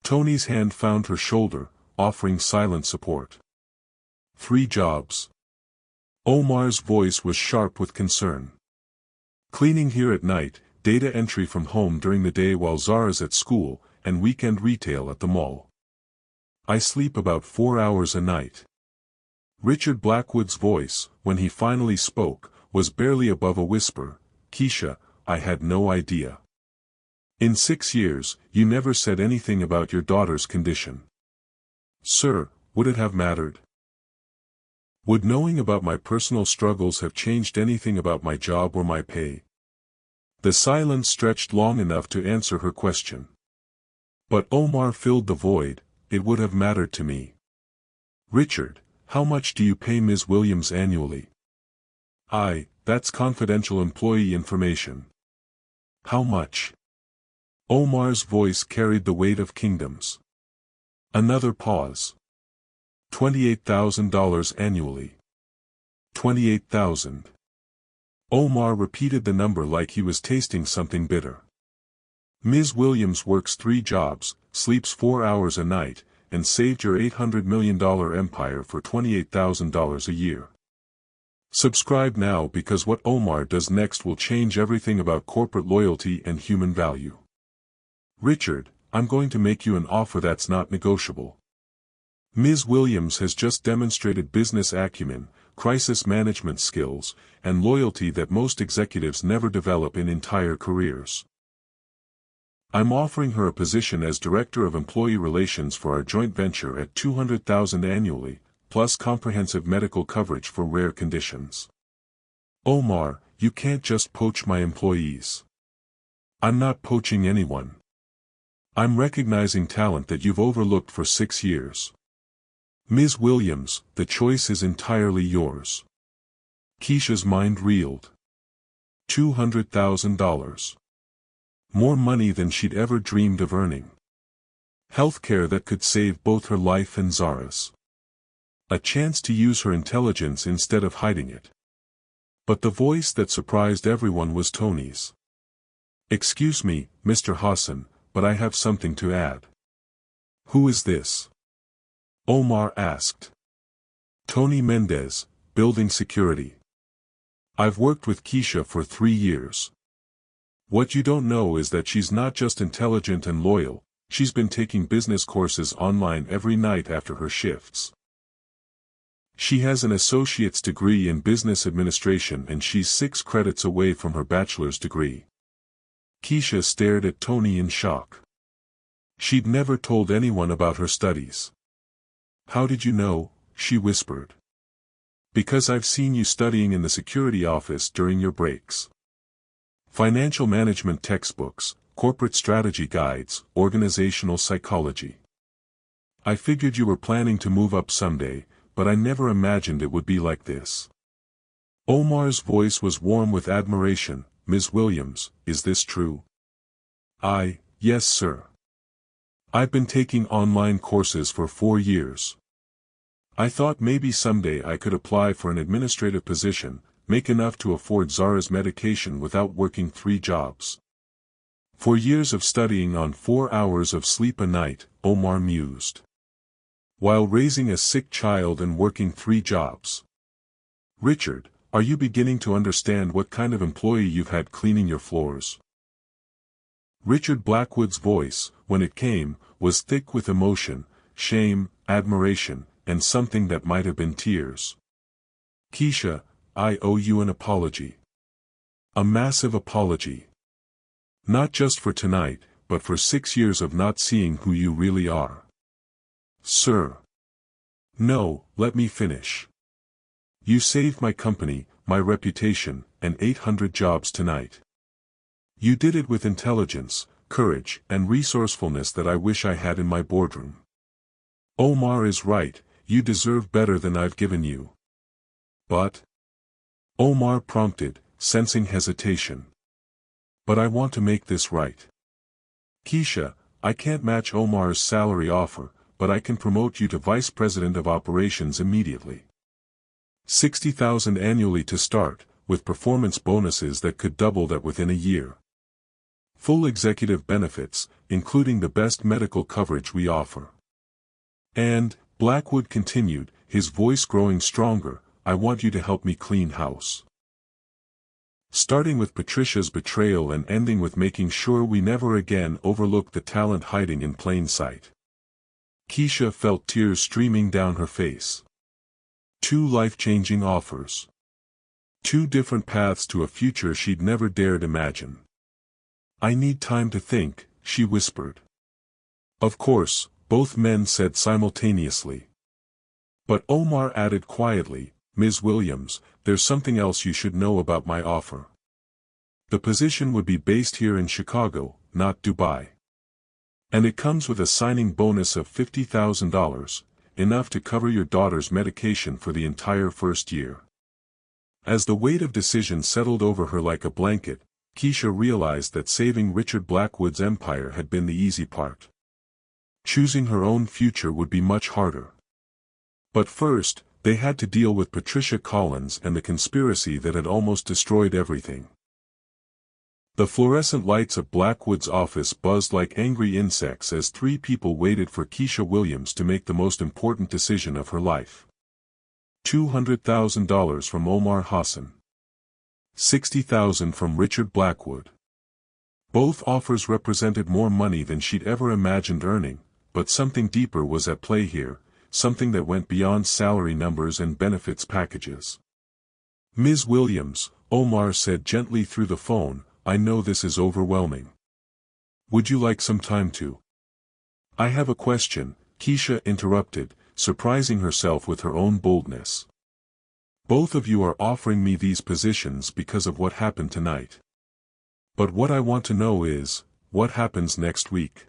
Tony's hand found her shoulder, offering silent support. 3 jobs. Omar's voice was sharp with concern. Cleaning here at night, data entry from home during the day while Zara's at school, and weekend retail at the mall. I sleep about 4 hours a night. Richard Blackwood's voice, when he finally spoke, was barely above a whisper. Keisha, I had no idea. In 6 years, you never said anything about your daughter's condition. Sir, would it have mattered? Would knowing about my personal struggles have changed anything about my job or my pay? The silence stretched long enough to answer her question. But Omar filled the void. It would have mattered to me. Richard, how much do you pay Ms. Williams annually? That's confidential employee information. How much? Omar's voice carried the weight of kingdoms. Another pause. $28,000 annually. 28,000. Omar repeated the number like he was tasting something bitter. Ms. Williams works 3 jobs, sleeps 4 hours a night, and saved your $800 million empire for $28,000 a year. Subscribe now because what Omar does next will change everything about corporate loyalty and human value. Richard, I'm going to make you an offer that's not negotiable. Ms. Williams has just demonstrated business acumen, crisis management skills, and loyalty that most executives never develop in entire careers. I'm offering her a position as Director of Employee Relations for our joint venture at $200,000 annually, plus comprehensive medical coverage for rare conditions. Omar, you can't just poach my employees. I'm not poaching anyone. I'm recognizing talent that you've overlooked for 6 years. Ms. Williams, the choice is entirely yours. Keisha's mind reeled. $200,000. More money than she'd ever dreamed of earning. Healthcare that could save both her life and Zara's. A chance to use her intelligence instead of hiding it. But the voice that surprised everyone was Tony's. Excuse me, Mr. Hassan, but I have something to add. Who is this? Omar asked. Tony Mendez, Building Security. I've worked with Keisha for 3 years. What you don't know is that she's not just intelligent and loyal, she's been taking business courses online every night after her shifts. She has an associate's degree in business administration and she's 6 credits away from her bachelor's degree. Keisha stared at Tony in shock. She'd never told anyone about her studies. How did you know? She whispered. Because I've seen you studying in the security office during your breaks. Financial management textbooks, corporate strategy guides, organizational psychology. I figured you were planning to move up someday, but I never imagined it would be like this. Omar's voice was warm with admiration. Ms. Williams, is this true? Yes sir. I've been taking online courses for 4 years. I thought maybe someday I could apply for an administrative position, make enough to afford Zara's medication without working 3 jobs. 4 years of studying on 4 hours of sleep a night, Omar mused. While raising a sick child and working 3 jobs. Richard, are you beginning to understand what kind of employee you've had cleaning your floors? Richard Blackwood's voice, when it came, was thick with emotion, shame, admiration, and something that might have been tears. Keisha, I owe you an apology. A massive apology. Not just for tonight, but for 6 years of not seeing who you really are. Sir. No, let me finish. You saved my company, my reputation, and 800 jobs tonight. You did it with intelligence, courage, and resourcefulness that I wish I had in my boardroom. Omar is right, you deserve better than I've given you. But? Omar prompted, sensing hesitation. But I want to make this right. Keisha, I can't match Omar's salary offer, but I can promote you to Vice President of Operations immediately. $60,000 annually to start, with performance bonuses that could double that within a year. Full executive benefits, including the best medical coverage we offer. And, Blackwood continued, his voice growing stronger, I want you to help me clean house. Starting with Patricia's betrayal and ending with making sure we never again overlook the talent hiding in plain sight. Keisha felt tears streaming down her face. 2 life-changing offers. 2 different paths to a future she'd never dared imagine. I need time to think, she whispered. Of course, both men said simultaneously. But Omar added quietly, Ms. Williams, there's something else you should know about my offer. The position would be based here in Chicago, not Dubai. And it comes with a signing bonus of $50,000, enough to cover your daughter's medication for the entire first year. As the weight of decision settled over her like a blanket, Keisha realized that saving Richard Blackwood's empire had been the easy part. Choosing her own future would be much harder. But first, they had to deal with Patricia Collins and the conspiracy that had almost destroyed everything. The fluorescent lights of Blackwood's office buzzed like angry insects as three people waited for Keisha Williams to make the most important decision of her life. $200,000 from Omar Hassan. $60,000 from Richard Blackwood. Both offers represented more money than she'd ever imagined earning, but something deeper was at play here, something that went beyond salary numbers and benefits packages. Ms. Williams, Omar said gently through the phone, I know this is overwhelming. Would you like some time to? I have a question, Keisha interrupted, surprising herself with her own boldness. Both of you are offering me these positions because of what happened tonight. But what I want to know is, what happens next week?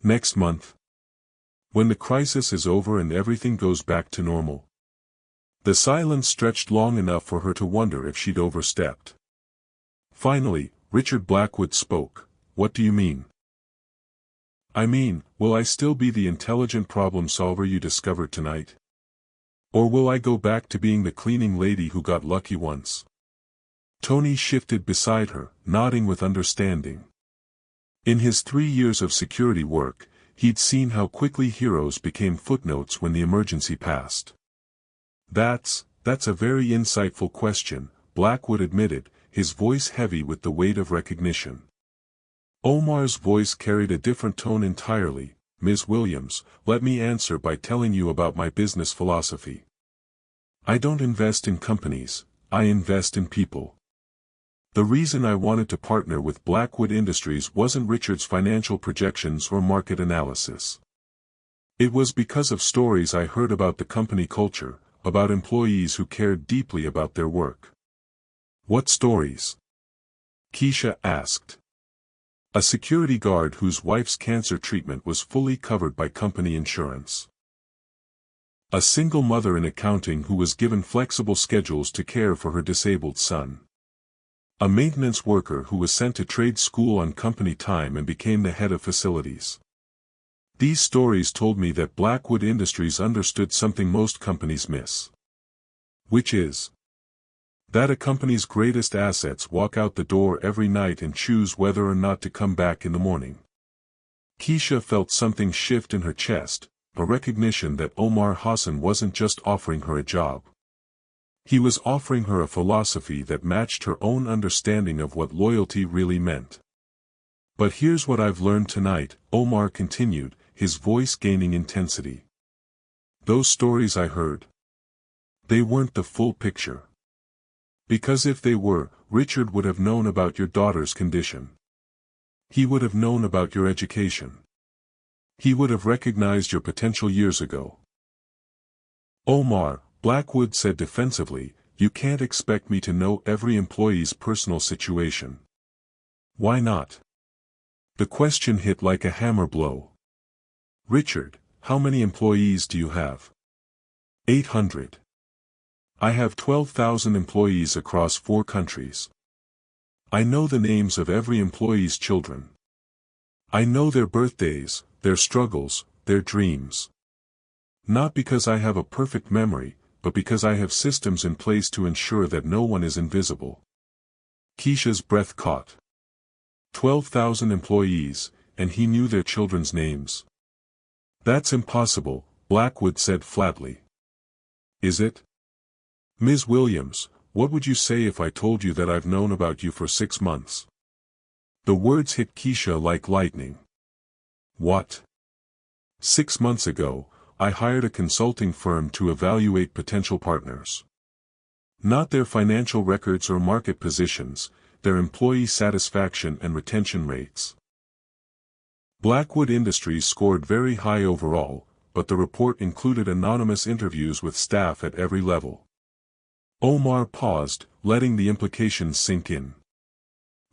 Next month? When the crisis is over and everything goes back to normal? The silence stretched long enough for her to wonder if she'd overstepped. Finally, Richard Blackwood spoke. What do you mean? I mean, will I still be the intelligent problem solver you discovered tonight? Or will I go back to being the cleaning lady who got lucky once? Tony shifted beside her, nodding with understanding. In his 3 years of security work, he'd seen how quickly heroes became footnotes when the emergency passed. That's a very insightful question, Blackwood admitted, his voice heavy with the weight of recognition. Omar's voice carried a different tone entirely. Ms. Williams, let me answer by telling you about my business philosophy. I don't invest in companies, I invest in people. The reason I wanted to partner with Blackwood Industries wasn't Richard's financial projections or market analysis. It was because of stories I heard about the company culture, about employees who cared deeply about their work. What stories? Keisha asked. A security guard whose wife's cancer treatment was fully covered by company insurance. A single mother in accounting who was given flexible schedules to care for her disabled son. A maintenance worker who was sent to trade school on company time and became the head of facilities. These stories told me that Blackwood Industries understood something most companies miss. Which is that a company's greatest assets walk out the door every night and choose whether or not to come back in the morning. Keisha felt something shift in her chest, a recognition that Omar Hassan wasn't just offering her a job. He was offering her a philosophy that matched her own understanding of what loyalty really meant. But here's what I've learned tonight, Omar continued, his voice gaining intensity. Those stories I heard. They weren't the full picture. Because if they were, Richard would have known about your daughter's condition. He would have known about your education. He would have recognized your potential years ago. Omar, Blackwood said defensively, you can't expect me to know every employee's personal situation. Why not? The question hit like a hammer blow. Richard, how many employees do you have? 800. I have 12,000 employees across 4 countries. I know the names of every employee's children. I know their birthdays, their struggles, their dreams. Not because I have a perfect memory, but because I have systems in place to ensure that no one is invisible. Keisha's breath caught. 12,000 employees, and he knew their children's names. That's impossible, Blackwood said flatly. Is it? Ms. Williams, what would you say if I told you that I've known about you for 6 months? The words hit Keisha like lightning. What? 6 months ago, I hired a consulting firm to evaluate potential partners. Not their financial records or market positions, their employee satisfaction and retention rates. Blackwood Industries scored very high overall, but the report included anonymous interviews with staff at every level. Omar paused, letting the implications sink in.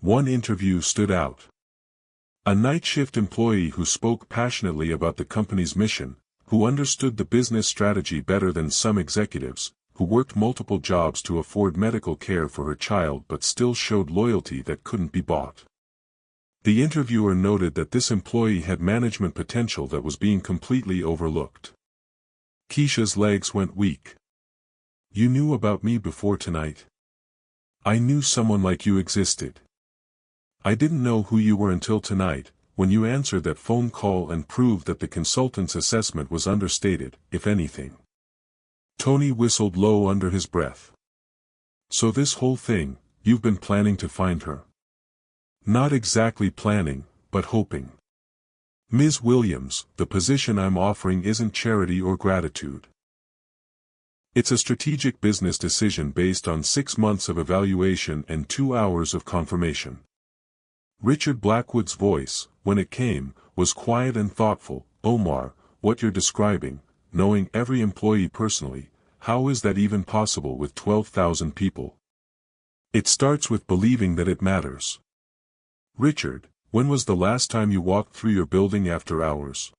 One interview stood out. A night shift employee who spoke passionately about the company's mission, who understood the business strategy better than some executives, who worked multiple jobs to afford medical care for her child but still showed loyalty that couldn't be bought. The interviewer noted that this employee had management potential that was being completely overlooked. Keisha's legs went weak. "You knew about me before tonight? I knew someone like you existed. I didn't know who you were until tonight, when you answered that phone call and proved that the consultant's assessment was understated, if anything." Tony whistled low under his breath. "So this whole thing, you've been planning to find her?" "Not exactly planning, but hoping. Ms. Williams, the position I'm offering isn't charity or gratitude. It's a strategic business decision based on 6 months of evaluation and 2 hours of confirmation." Richard Blackwood's voice, when it came, was quiet and thoughtful. "Omar, what you're describing, knowing every employee personally, how is that even possible with 12,000 people? It starts with believing that it matters. Richard, when was the last time you walked through your building after hours?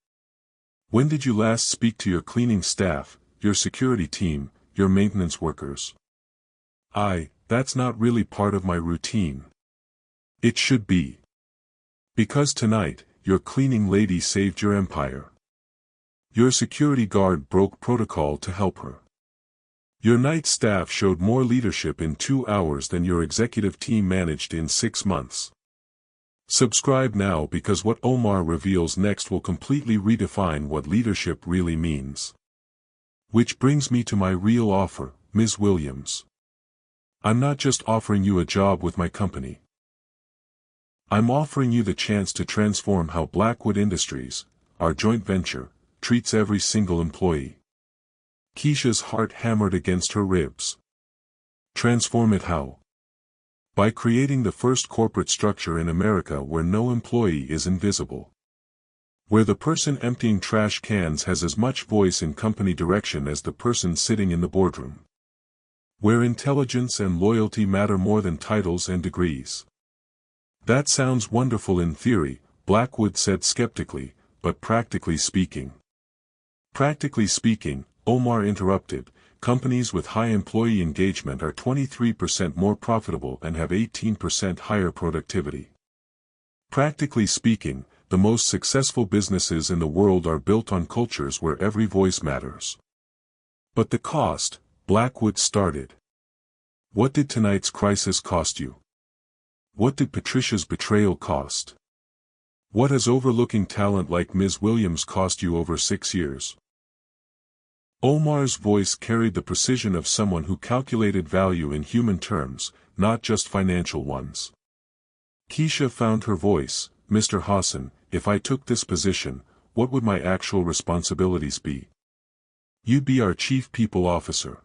When did you last speak to your cleaning staff, your security team, your maintenance workers?" That's not really part of my routine." "It should be. Because tonight, your cleaning lady saved your empire. Your security guard broke protocol to help her. Your night staff showed more leadership in 2 hours than your executive team managed in 6 months. Subscribe now because what Omar reveals next will completely redefine what leadership really means. Which brings me to my real offer, Ms. Williams. I'm not just offering you a job with my company. I'm offering you the chance to transform how Blackwood Industries, our joint venture, treats every single employee." Keisha's heart hammered against her ribs. "Transform it how?" "By creating the first corporate structure in America where no employee is invisible. Where the person emptying trash cans has as much voice in company direction as the person sitting in the boardroom. Where intelligence and loyalty matter more than titles and degrees." "That sounds wonderful in theory," Blackwood said skeptically, "but practically speaking?" "Practically speaking," Omar interrupted, "companies with high employee engagement are 23% more profitable and have 18% higher productivity. Practically speaking, the most successful businesses in the world are built on cultures where every voice matters." "But the cost," Blackwood started. "What did tonight's crisis cost you? What did Patricia's betrayal cost? What has overlooking talent like Ms. Williams cost you over 6 years?" Omar's voice carried the precision of someone who calculated value in human terms, not just financial ones. Keisha found her voice. "Mr. Hassan, if I took this position, what would my actual responsibilities be?" "You'd be our chief people officer.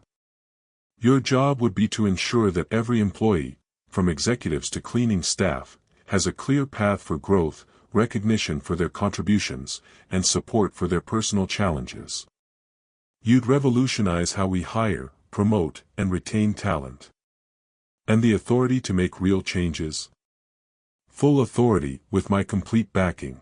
Your job would be to ensure that every employee, from executives to cleaning staff, has a clear path for growth, recognition for their contributions, and support for their personal challenges. You'd revolutionize how we hire, promote, and retain talent. And the authority to make real changes? Full authority, with my complete backing.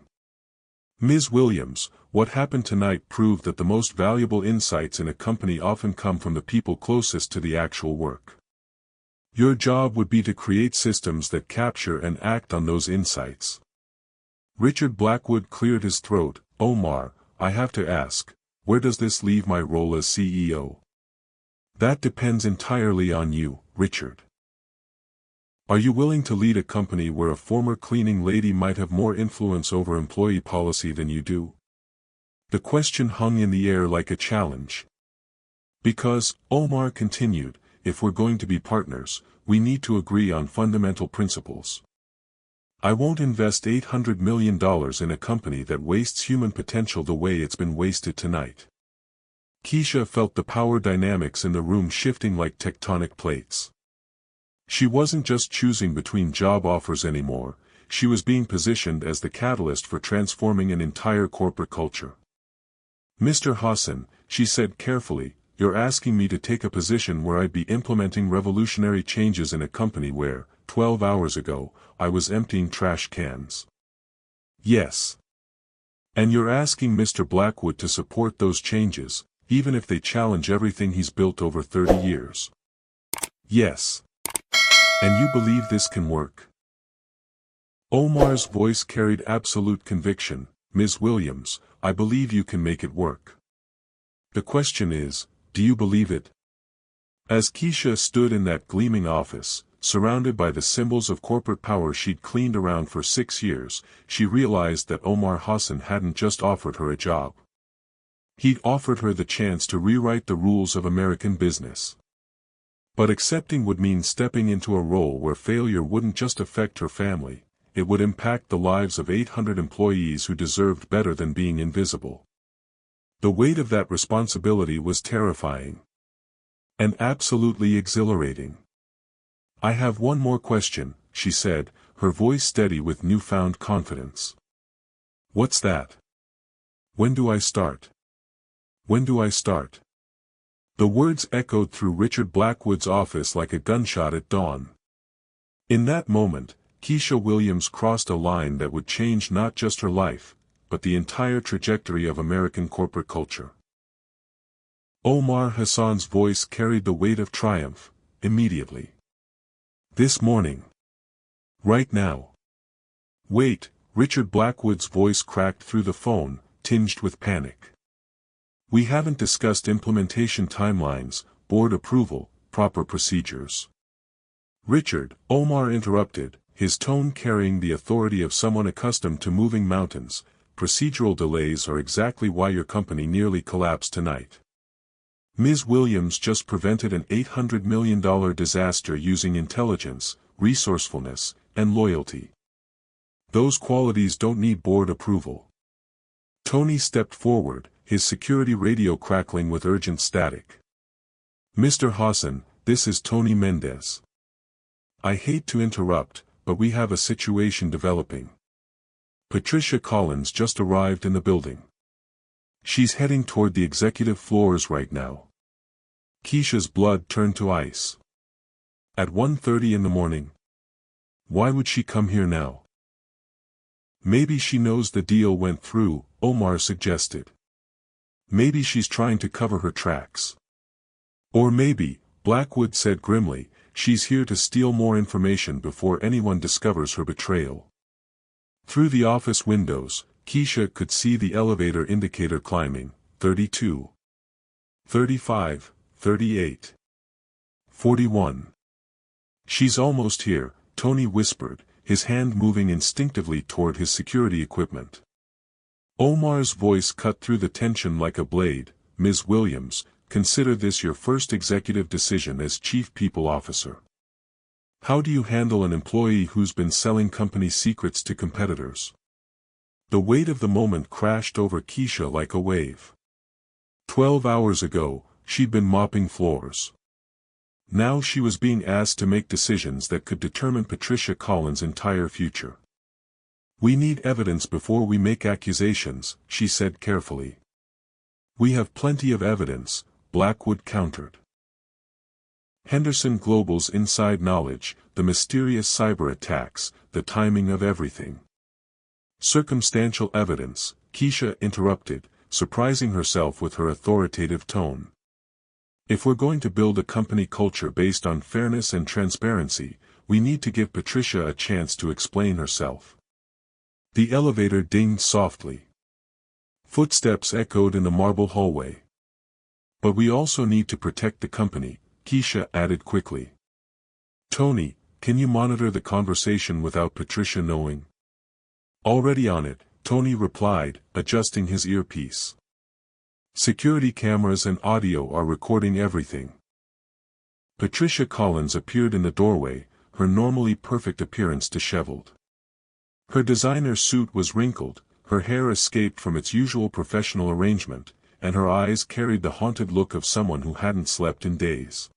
Ms. Williams, what happened tonight proved that the most valuable insights in a company often come from the people closest to the actual work. Your job would be to create systems that capture and act on those insights." Richard Blackwood cleared his throat. "Omar, I have to ask, where does this leave my role as CEO?" "That depends entirely on you, Richard. Are you willing to lead a company where a former cleaning lady might have more influence over employee policy than you do?" The question hung in the air like a challenge. "Because," Omar continued, "if we're going to be partners, we need to agree on fundamental principles. I won't invest $800 million in a company that wastes human potential the way it's been wasted tonight." Keisha felt the power dynamics in the room shifting like tectonic plates. She wasn't just choosing between job offers anymore, she was being positioned as the catalyst for transforming an entire corporate culture. "Mr. Hassan," she said carefully, "you're asking me to take a position where I'd be implementing revolutionary changes in a company where, 12 hours ago, I was emptying trash cans." "Yes. And you're asking Mr. Blackwood to support those changes, even if they challenge everything he's built over 30 years. "Yes. And you believe this can work?" Omar's voice carried absolute conviction. "Ms. Williams, I believe you can make it work. The question is, do you believe it?" As Keisha stood in that gleaming office, surrounded by the symbols of corporate power she'd cleaned around for 6 years, she realized that Omar Hassan hadn't just offered her a job. He'd offered her the chance to rewrite the rules of American business. But accepting would mean stepping into a role where failure wouldn't just affect her family, it would impact the lives of 800 employees who deserved better than being invisible. The weight of that responsibility was terrifying. And absolutely exhilarating. "I have one more question," she said, her voice steady with newfound confidence. "What's that?" "When do I start? When do I start?" The words echoed through Richard Blackwood's office like a gunshot at dawn. In that moment, Keisha Williams crossed a line that would change not just her life, but the entire trajectory of American corporate culture. Omar Hassan's voice carried the weight of triumph. "Immediately. This morning. Right now." "Wait," Richard Blackwood's voice cracked through the phone, tinged with panic. "We haven't discussed implementation timelines, board approval, proper procedures." "Richard," Omar interrupted, his tone carrying the authority of someone accustomed to moving mountains, "procedural delays are exactly why your company nearly collapsed tonight. Ms. Williams just prevented an $800 million disaster using intelligence, resourcefulness, and loyalty. Those qualities don't need board approval." Tony stepped forward, his security radio crackling with urgent static. "Mr. Hassan, this is Tony Mendez. I hate to interrupt, but we have a situation developing. Patricia Collins just arrived in the building. She's heading toward the executive floors right now." Keisha's blood turned to ice. "At 1:30 in the morning? Why would she come here now?" "Maybe she knows the deal went through," Omar suggested. "Maybe she's trying to cover her tracks. Or maybe," Blackwood said grimly, "she's here to steal more information before anyone discovers her betrayal." Through the office windows, Keisha could see the elevator indicator climbing. 32. 35, 38. 41. "She's almost here," Tony whispered, his hand moving instinctively toward his security equipment. Omar's voice cut through the tension like a blade. "Ms. Williams, consider this your first executive decision as Chief People Officer. How do you handle an employee who's been selling company secrets to competitors?" The weight of the moment crashed over Keisha like a wave. 12 hours ago, she'd been mopping floors. Now she was being asked to make decisions that could determine Patricia Collins' entire future. "We need evidence before we make accusations," she said carefully. "We have plenty of evidence," Blackwood countered. Henderson Global's inside knowledge, the mysterious cyber attacks, the timing of everything. "Circumstantial evidence," Keisha interrupted, surprising herself with her authoritative tone. "If we're going to build a company culture based on fairness and transparency, we need to give Patricia a chance to explain herself." The elevator dinged softly. Footsteps echoed in the marble hallway. "But we also need to protect the company," Keisha added quickly. "Tony, can you monitor the conversation without Patricia knowing?" "Already on it," Tony replied, adjusting his earpiece. "Security cameras and audio are recording everything." Patricia Collins appeared in the doorway, her normally perfect appearance disheveled. Her designer suit was wrinkled, her hair escaped from its usual professional arrangement, and her eyes carried the haunted look of someone who hadn't slept in days.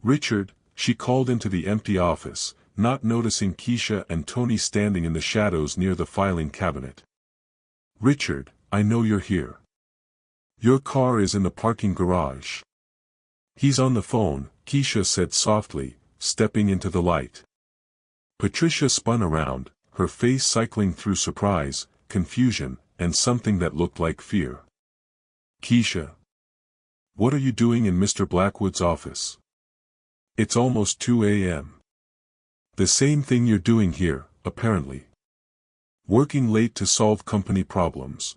"Richard," she called into the empty office, not noticing Keisha and Tony standing in the shadows near the filing cabinet. "Richard, I know you're here. Your car is in the parking garage." "He's on the phone," Keisha said softly, stepping into the light. Patricia spun around, her face cycling through surprise, confusion, and something that looked like fear. "Keisha, what are you doing in Mr. Blackwood's office? It's almost 2 a.m. "The same thing you're doing here, apparently. Working late to solve company problems."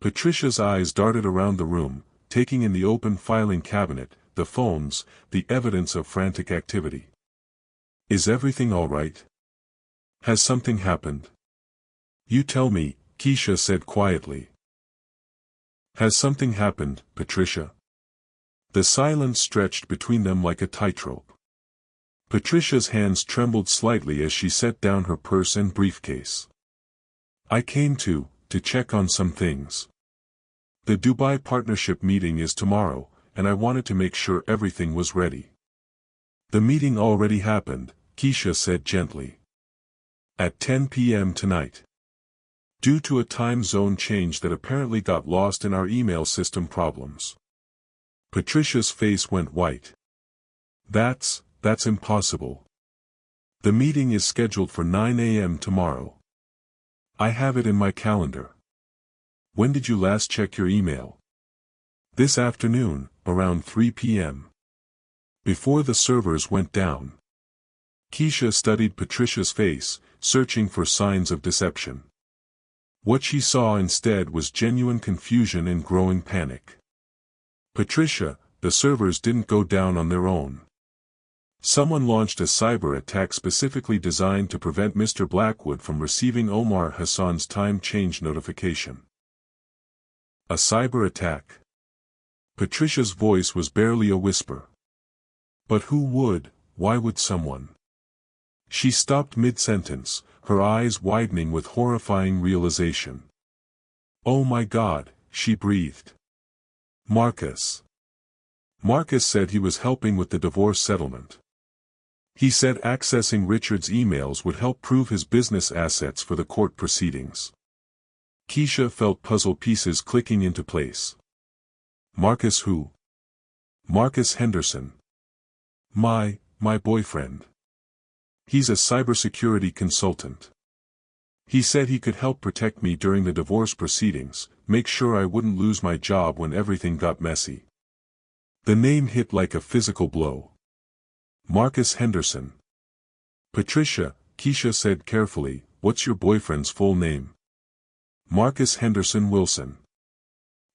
Patricia's eyes darted around the room, taking in the open filing cabinet, the phones, the evidence of frantic activity. "Is everything all right? Has something happened?" "You tell me," Keisha said quietly. "Has something happened, Patricia?" The silence stretched between them like a tightrope. Patricia's hands trembled slightly as she set down her purse and briefcase. "I came to check on some things. The Dubai partnership meeting is tomorrow, and I wanted to make sure everything was ready." "The meeting already happened," Keisha said gently. "At 10 p.m. tonight. Due to a time zone change that apparently got lost in our email system problems." Patricia's face went white. That's impossible. The meeting is scheduled for 9 a.m. tomorrow. I have it in my calendar." "When did you last check your email?" "This afternoon, around 3 p.m. Before the servers went down." Keisha studied Patricia's face, searching for signs of deception. What she saw instead was genuine confusion and growing panic. "Patricia, the servers didn't go down on their own. Someone launched a cyber attack specifically designed to prevent Mr. Blackwood from receiving Omar Hassan's time change notification." "A cyber attack?" Patricia's voice was barely a whisper. "But why would someone?" She stopped mid-sentence, her eyes widening with horrifying realization. "Oh my God," she breathed. "Marcus. Marcus said he was helping with the divorce settlement. He said accessing Richard's emails would help prove his business assets for the court proceedings." Keisha felt puzzle pieces clicking into place. "Marcus who?" "Marcus Henderson. My boyfriend. He's a cybersecurity consultant. He said he could help protect me during the divorce proceedings, make sure I wouldn't lose my job when everything got messy." The name hit like a physical blow. "Marcus Henderson. Patricia," Keisha said carefully, "what's your boyfriend's full name?" "Marcus Henderson Wilson.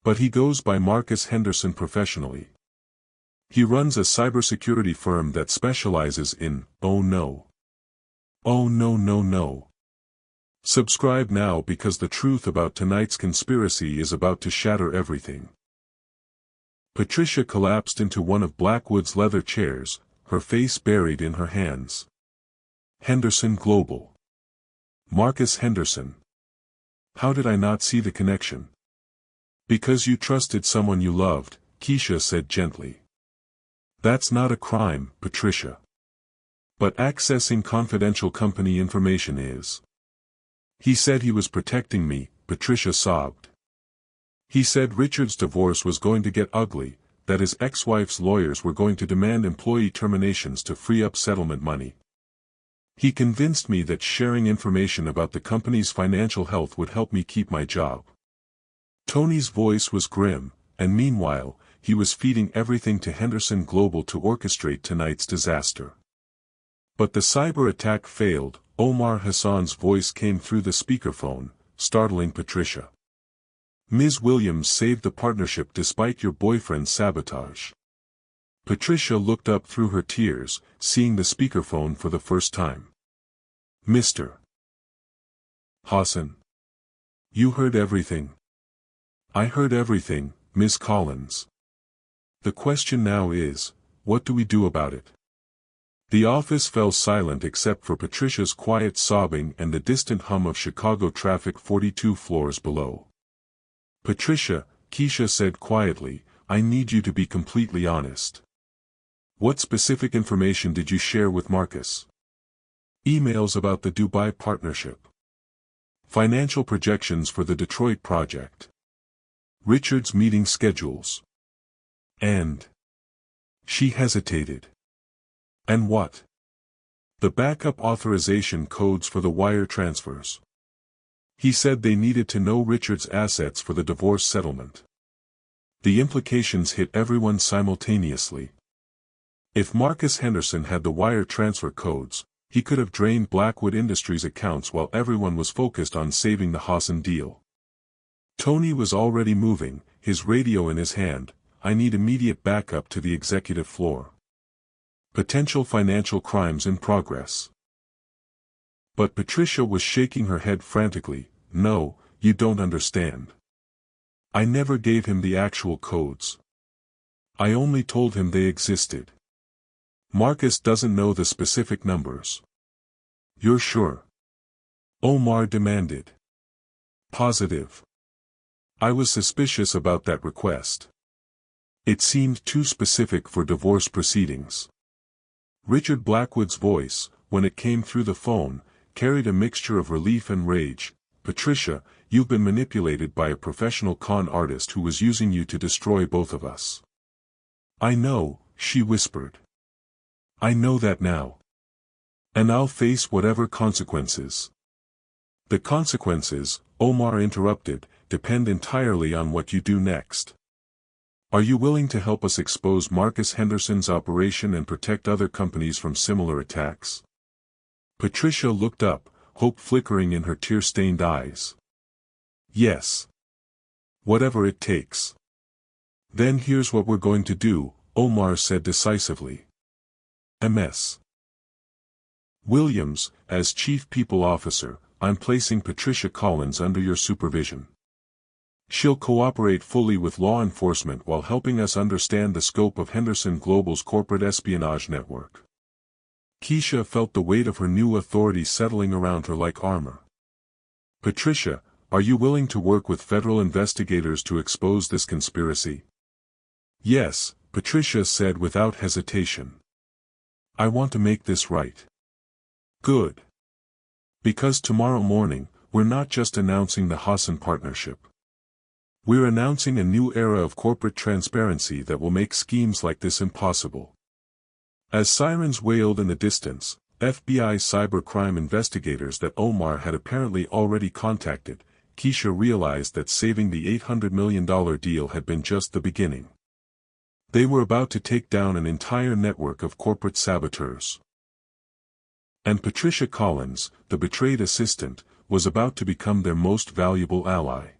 But he goes by Marcus Henderson professionally. He runs a cybersecurity firm that specializes in, oh no. Oh no no no. Subscribe now because the truth about tonight's conspiracy is about to shatter everything." Patricia collapsed into one of Blackwood's leather chairs, her face buried in her hands. "Henderson Global. Marcus Henderson. How did I not see the connection?" "Because you trusted someone you loved," Keisha said gently. "That's not a crime, Patricia. But accessing confidential company information is." "He said he was protecting me," Patricia sobbed. "He said Richard's divorce was going to get ugly, that his ex-wife's lawyers were going to demand employee terminations to free up settlement money. He convinced me that sharing information about the company's financial health would help me keep my job." Tony's voice was grim, and meanwhile, he was feeding everything to Henderson Global to orchestrate tonight's disaster. But the cyber attack failed. Omar Hassan's voice came through the speakerphone, startling Patricia. "Ms. Williams saved the partnership despite your boyfriend's sabotage." Patricia looked up through her tears, seeing the speakerphone for the first time. "Mr. Hassan. You heard everything." "I heard everything, Ms. Collins. The question now is, what do we do about it?" The office fell silent except for Patricia's quiet sobbing and the distant hum of Chicago traffic 42 floors below. "Patricia," Keisha said quietly, "I need you to be completely honest. What specific information did you share with Marcus?" Emails about the Dubai partnership. Financial projections for the Detroit project. Richard's meeting schedules. And she hesitated. And what? The backup authorization codes for the wire transfers. He said they needed to know Richard's assets for the divorce settlement. The implications hit everyone simultaneously. If Marcus Henderson had the wire transfer codes, he could have drained Blackwood Industries' accounts while everyone was focused on saving the Hassan deal. Tony was already moving, his radio in his hand. I need immediate backup to the executive floor. Potential financial crimes in progress. But Patricia was shaking her head frantically. No, you don't understand. I never gave him the actual codes. I only told him they existed. Marcus doesn't know the specific numbers. You're sure? Omar demanded. Positive. I was suspicious about that request. It seemed too specific for divorce proceedings. Richard Blackwood's voice, when it came through the phone, carried a mixture of relief and rage. Patricia, you've been manipulated by a professional con artist who was using you to destroy both of us. I know, she whispered. I know that now. And I'll face whatever consequences. The consequences, Omar interrupted, depend entirely on what you do next. Are you willing to help us expose Marcus Henderson's operation and protect other companies from similar attacks? Patricia looked up, hope flickering in her tear-stained eyes. Yes. Whatever it takes. Then here's what we're going to do, Omar said decisively. Ms. Williams, as Chief People Officer, I'm placing Patricia Collins under your supervision. She'll cooperate fully with law enforcement while helping us understand the scope of Henderson Global's corporate espionage network. Keisha felt the weight of her new authority settling around her like armor. Patricia, are you willing to work with federal investigators to expose this conspiracy? Yes, Patricia said without hesitation. I want to make this right. Good. Because tomorrow morning, we're not just announcing the Hassan partnership. We're announcing a new era of corporate transparency that will make schemes like this impossible. As sirens wailed in the distance, FBI cybercrime investigators that Omar had apparently already contacted, Keisha realized that saving the $800 million deal had been just the beginning. They were about to take down an entire network of corporate saboteurs. And Patricia Collins, the betrayed assistant, was about to become their most valuable ally.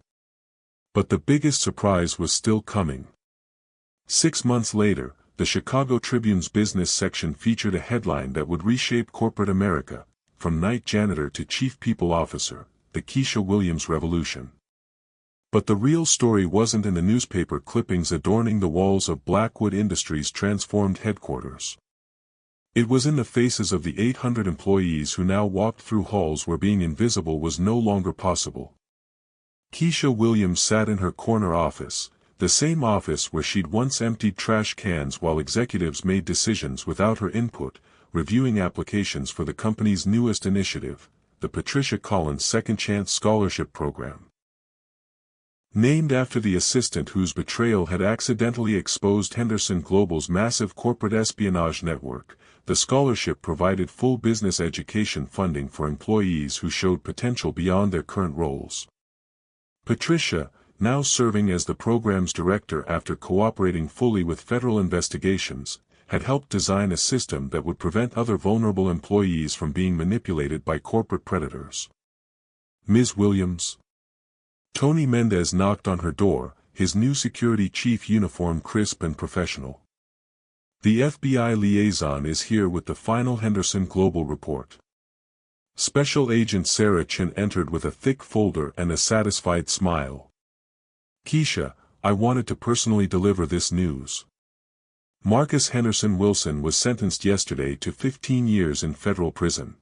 But the biggest surprise was still coming. 6 months later, the Chicago Tribune's business section featured a headline that would reshape corporate America, from night janitor to chief people officer, the Keisha Williams revolution. But the real story wasn't in the newspaper clippings adorning the walls of Blackwood Industries' transformed headquarters. It was in the faces of the 800 employees who now walked through halls where being invisible was no longer possible. Keisha Williams sat in her corner office, the same office where she'd once emptied trash cans while executives made decisions without her input, reviewing applications for the company's newest initiative, the Patricia Collins Second Chance Scholarship Program. Named after the assistant whose betrayal had accidentally exposed Henderson Global's massive corporate espionage network, the scholarship provided full business education funding for employees who showed potential beyond their current roles. Patricia, now serving as the program's director after cooperating fully with federal investigations, had helped design a system that would prevent other vulnerable employees from being manipulated by corporate predators. Ms. Williams? Tony Mendez knocked on her door, his new security chief uniform crisp and professional. The FBI liaison is here with the final Henderson Global report. Special Agent Sarah Chin entered with a thick folder and a satisfied smile. Keisha, I wanted to personally deliver this news. Marcus Henderson Wilson was sentenced yesterday to 15 years in federal prison.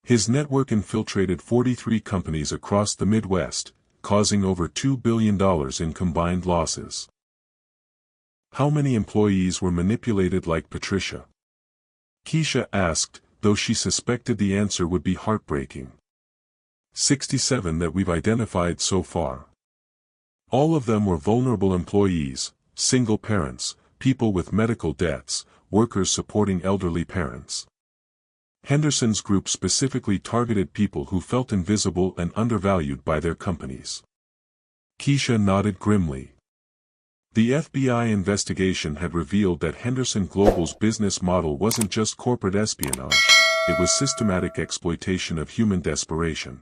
His network infiltrated 43 companies across the Midwest, causing over $2 billion in combined losses. How many employees were manipulated like Patricia? Keisha asked, though she suspected the answer would be heartbreaking. 67 that we've identified so far. All of them were vulnerable employees, single parents, people with medical debts, workers supporting elderly parents. Henderson's group specifically targeted people who felt invisible and undervalued by their companies. Keisha nodded grimly. The FBI investigation had revealed that Henderson Global's business model wasn't just corporate espionage, it was systematic exploitation of human desperation.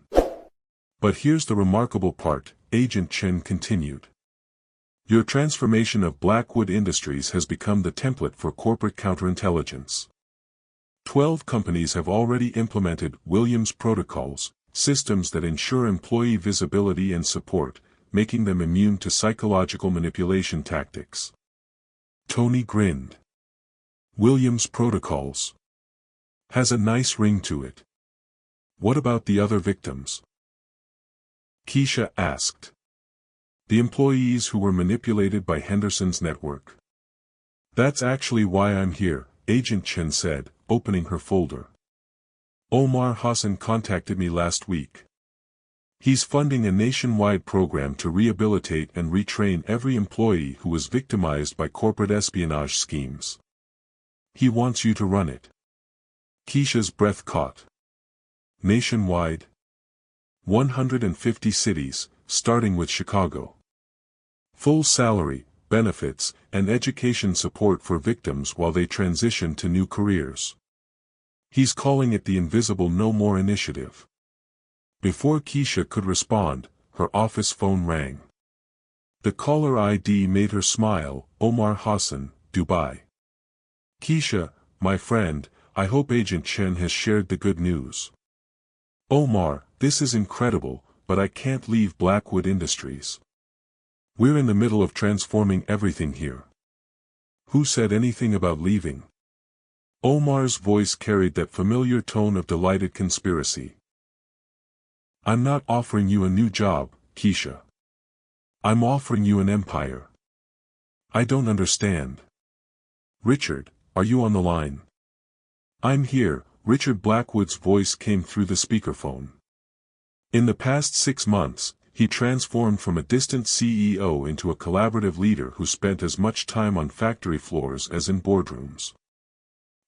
But here's the remarkable part, Agent Chen continued. Your transformation of Blackwood Industries has become the template for corporate counterintelligence. 12 companies have already implemented Williams protocols, systems that ensure employee visibility and support, making them immune to psychological manipulation tactics. Tony grinned. Williams protocols. Has a nice ring to it. What about the other victims? Keisha asked. The employees who were manipulated by Henderson's network. That's actually why I'm here, Agent Chen said, opening her folder. Omar Hassan contacted me last week. He's funding a nationwide program to rehabilitate and retrain every employee who was victimized by corporate espionage schemes. He wants you to run it. Keisha's breath caught. Nationwide? 150 cities, starting with Chicago. Full salary, benefits, and education support for victims while they transition to new careers. He's calling it the Invisible No More Initiative. Before Keisha could respond, her office phone rang. The caller ID made her smile. Omar Hassan, Dubai. Keisha, my friend, I hope Agent Chen has shared the good news. Omar, this is incredible, but I can't leave Blackwood Industries. We're in the middle of transforming everything here. Who said anything about leaving? Omar's voice carried that familiar tone of delighted conspiracy. I'm not offering you a new job, Keisha. I'm offering you an empire. I don't understand. Richard, are you on the line? I'm here, Richard Blackwood's voice came through the speakerphone. In the past 6 months, he transformed from a distant CEO into a collaborative leader who spent as much time on factory floors as in boardrooms.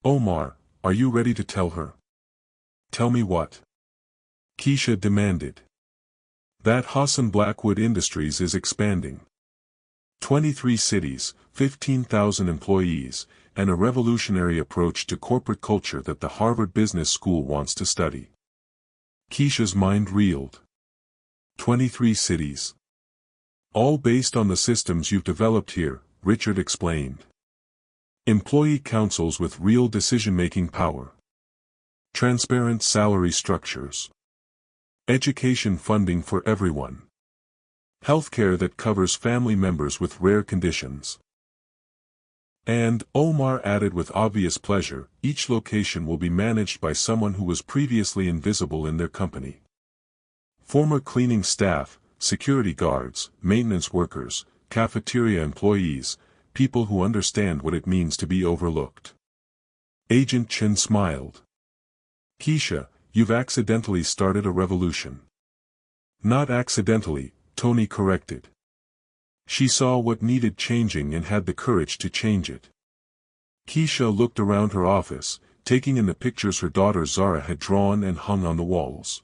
Omar, are you ready to tell her? Tell me what? Keisha demanded. That Hassan Blackwood Industries is expanding. 23 cities, 15,000 employees, and a revolutionary approach to corporate culture that the Harvard Business School wants to study. Keisha's mind reeled. 23 cities. All based on the systems you've developed here, Richard explained. Employee councils with real decision-making power. Transparent salary structures. Education funding for everyone. Healthcare that covers family members with rare conditions. And, Omar added with obvious pleasure, each location will be managed by someone who was previously invisible in their company. Former cleaning staff, security guards, maintenance workers, cafeteria employees, people who understand what it means to be overlooked. Agent Chen smiled. Keisha, you've accidentally started a revolution. Not accidentally, Tony corrected. She saw what needed changing and had the courage to change it. Keisha looked around her office, taking in the pictures her daughter Zara had drawn and hung on the walls.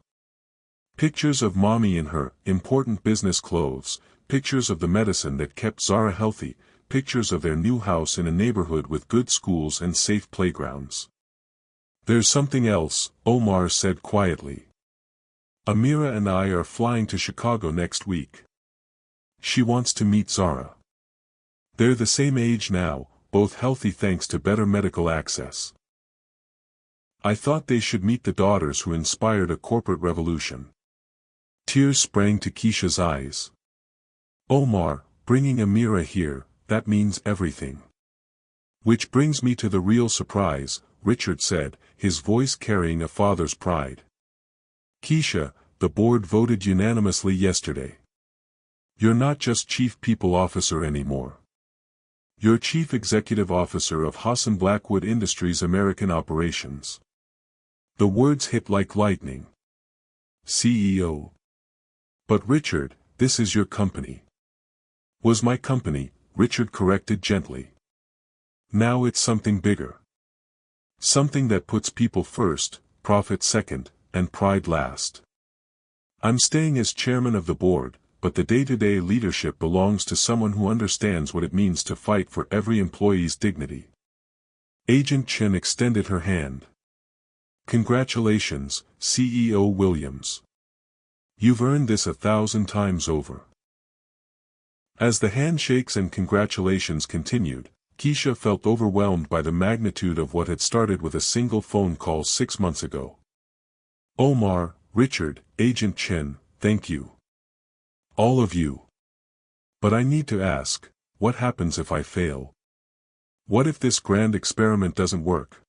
Pictures of mommy in her important business clothes, pictures of the medicine that kept Zara healthy, pictures of their new house in a neighborhood with good schools and safe playgrounds. There's something else, Omar said quietly. Amira and I are flying to Chicago next week. She wants to meet Zara. They're the same age now, both healthy thanks to better medical access. I thought they should meet the daughters who inspired a corporate revolution. Tears sprang to Keisha's eyes. Omar, bringing Amira here, that means everything. Which brings me to the real surprise, Richard said, his voice carrying a father's pride. Keisha, the board voted unanimously yesterday. You're not just Chief People Officer anymore. You're Chief Executive Officer of Hassan Blackwood Industries American Operations. The words hit like lightning. CEO. But Richard, this is your company. Was my company, Richard corrected gently. Now it's something bigger. Something that puts people first, profit second, and pride last. I'm staying as chairman of the board, but the day-to-day leadership belongs to someone who understands what it means to fight for every employee's dignity. Agent Chen extended her hand. Congratulations, CEO Williams. You've earned this 1,000 times over. As the handshakes and congratulations continued, Keisha felt overwhelmed by the magnitude of what had started with a single phone call 6 months ago. Omar, Richard, Agent Chen, thank you. All of you. But I need to ask, what happens if I fail? What if this grand experiment doesn't work?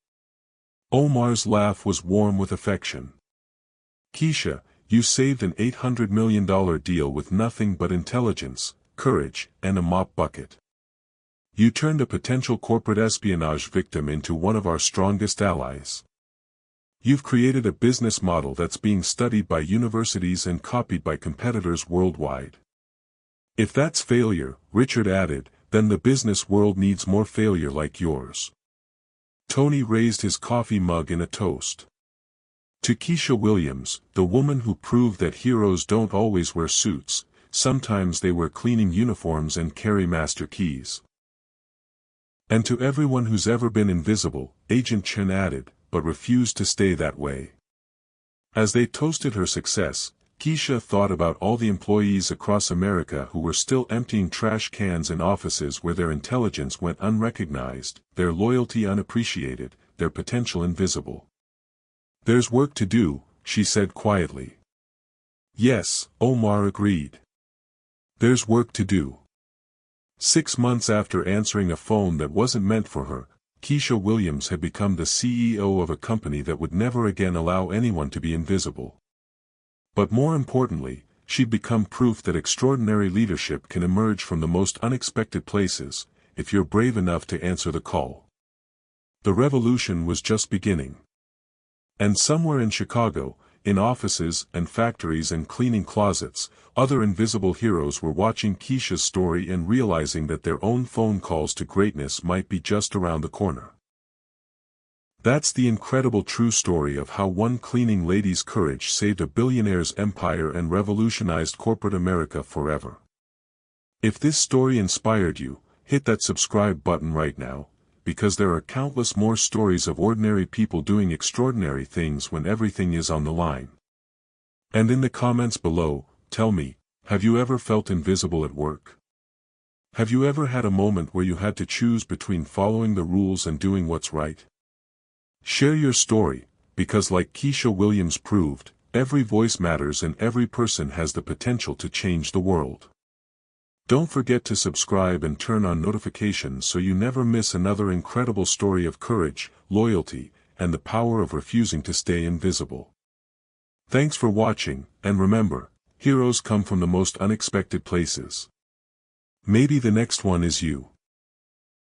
Omar's laugh was warm with affection. Keisha, you saved an $800 million deal with nothing but intelligence, courage, and a mop bucket. You turned a potential corporate espionage victim into one of our strongest allies. You've created a business model that's being studied by universities and copied by competitors worldwide. If that's failure, Richard added, then the business world needs more failure like yours. Tony raised his coffee mug in a toast. To Keisha Williams, the woman who proved that heroes don't always wear suits, sometimes they wear cleaning uniforms and carry master keys. And to everyone who's ever been invisible, Agent Chen added, but refused to stay that way. As they toasted her success, Keisha thought about all the employees across America who were still emptying trash cans in offices where their intelligence went unrecognized, their loyalty unappreciated, their potential invisible. There's work to do, she said quietly. Yes, Omar agreed. There's work to do. 6 months after answering a phone that wasn't meant for her, Keisha Williams had become the CEO of a company that would never again allow anyone to be invisible. But more importantly, she'd become proof that extraordinary leadership can emerge from the most unexpected places, if you're brave enough to answer the call. The revolution was just beginning. And somewhere in Chicago, in offices and factories and cleaning closets, other invisible heroes were watching Keisha's story and realizing that their own phone calls to greatness might be just around the corner. That's the incredible true story of how one cleaning lady's courage saved a billionaire's empire and revolutionized corporate America forever. If this story inspired you, hit that subscribe button right now, because there are countless more stories of ordinary people doing extraordinary things when everything is on the line. And in the comments below, tell me, have you ever felt invisible at work? Have you ever had a moment where you had to choose between following the rules and doing what's right? Share your story, because like Keisha Williams proved, every voice matters and every person has the potential to change the world. Don't forget to subscribe and turn on notifications so you never miss another incredible story of courage, loyalty, and the power of refusing to stay invisible. Thanks for watching, and remember, heroes come from the most unexpected places. Maybe the next one is you.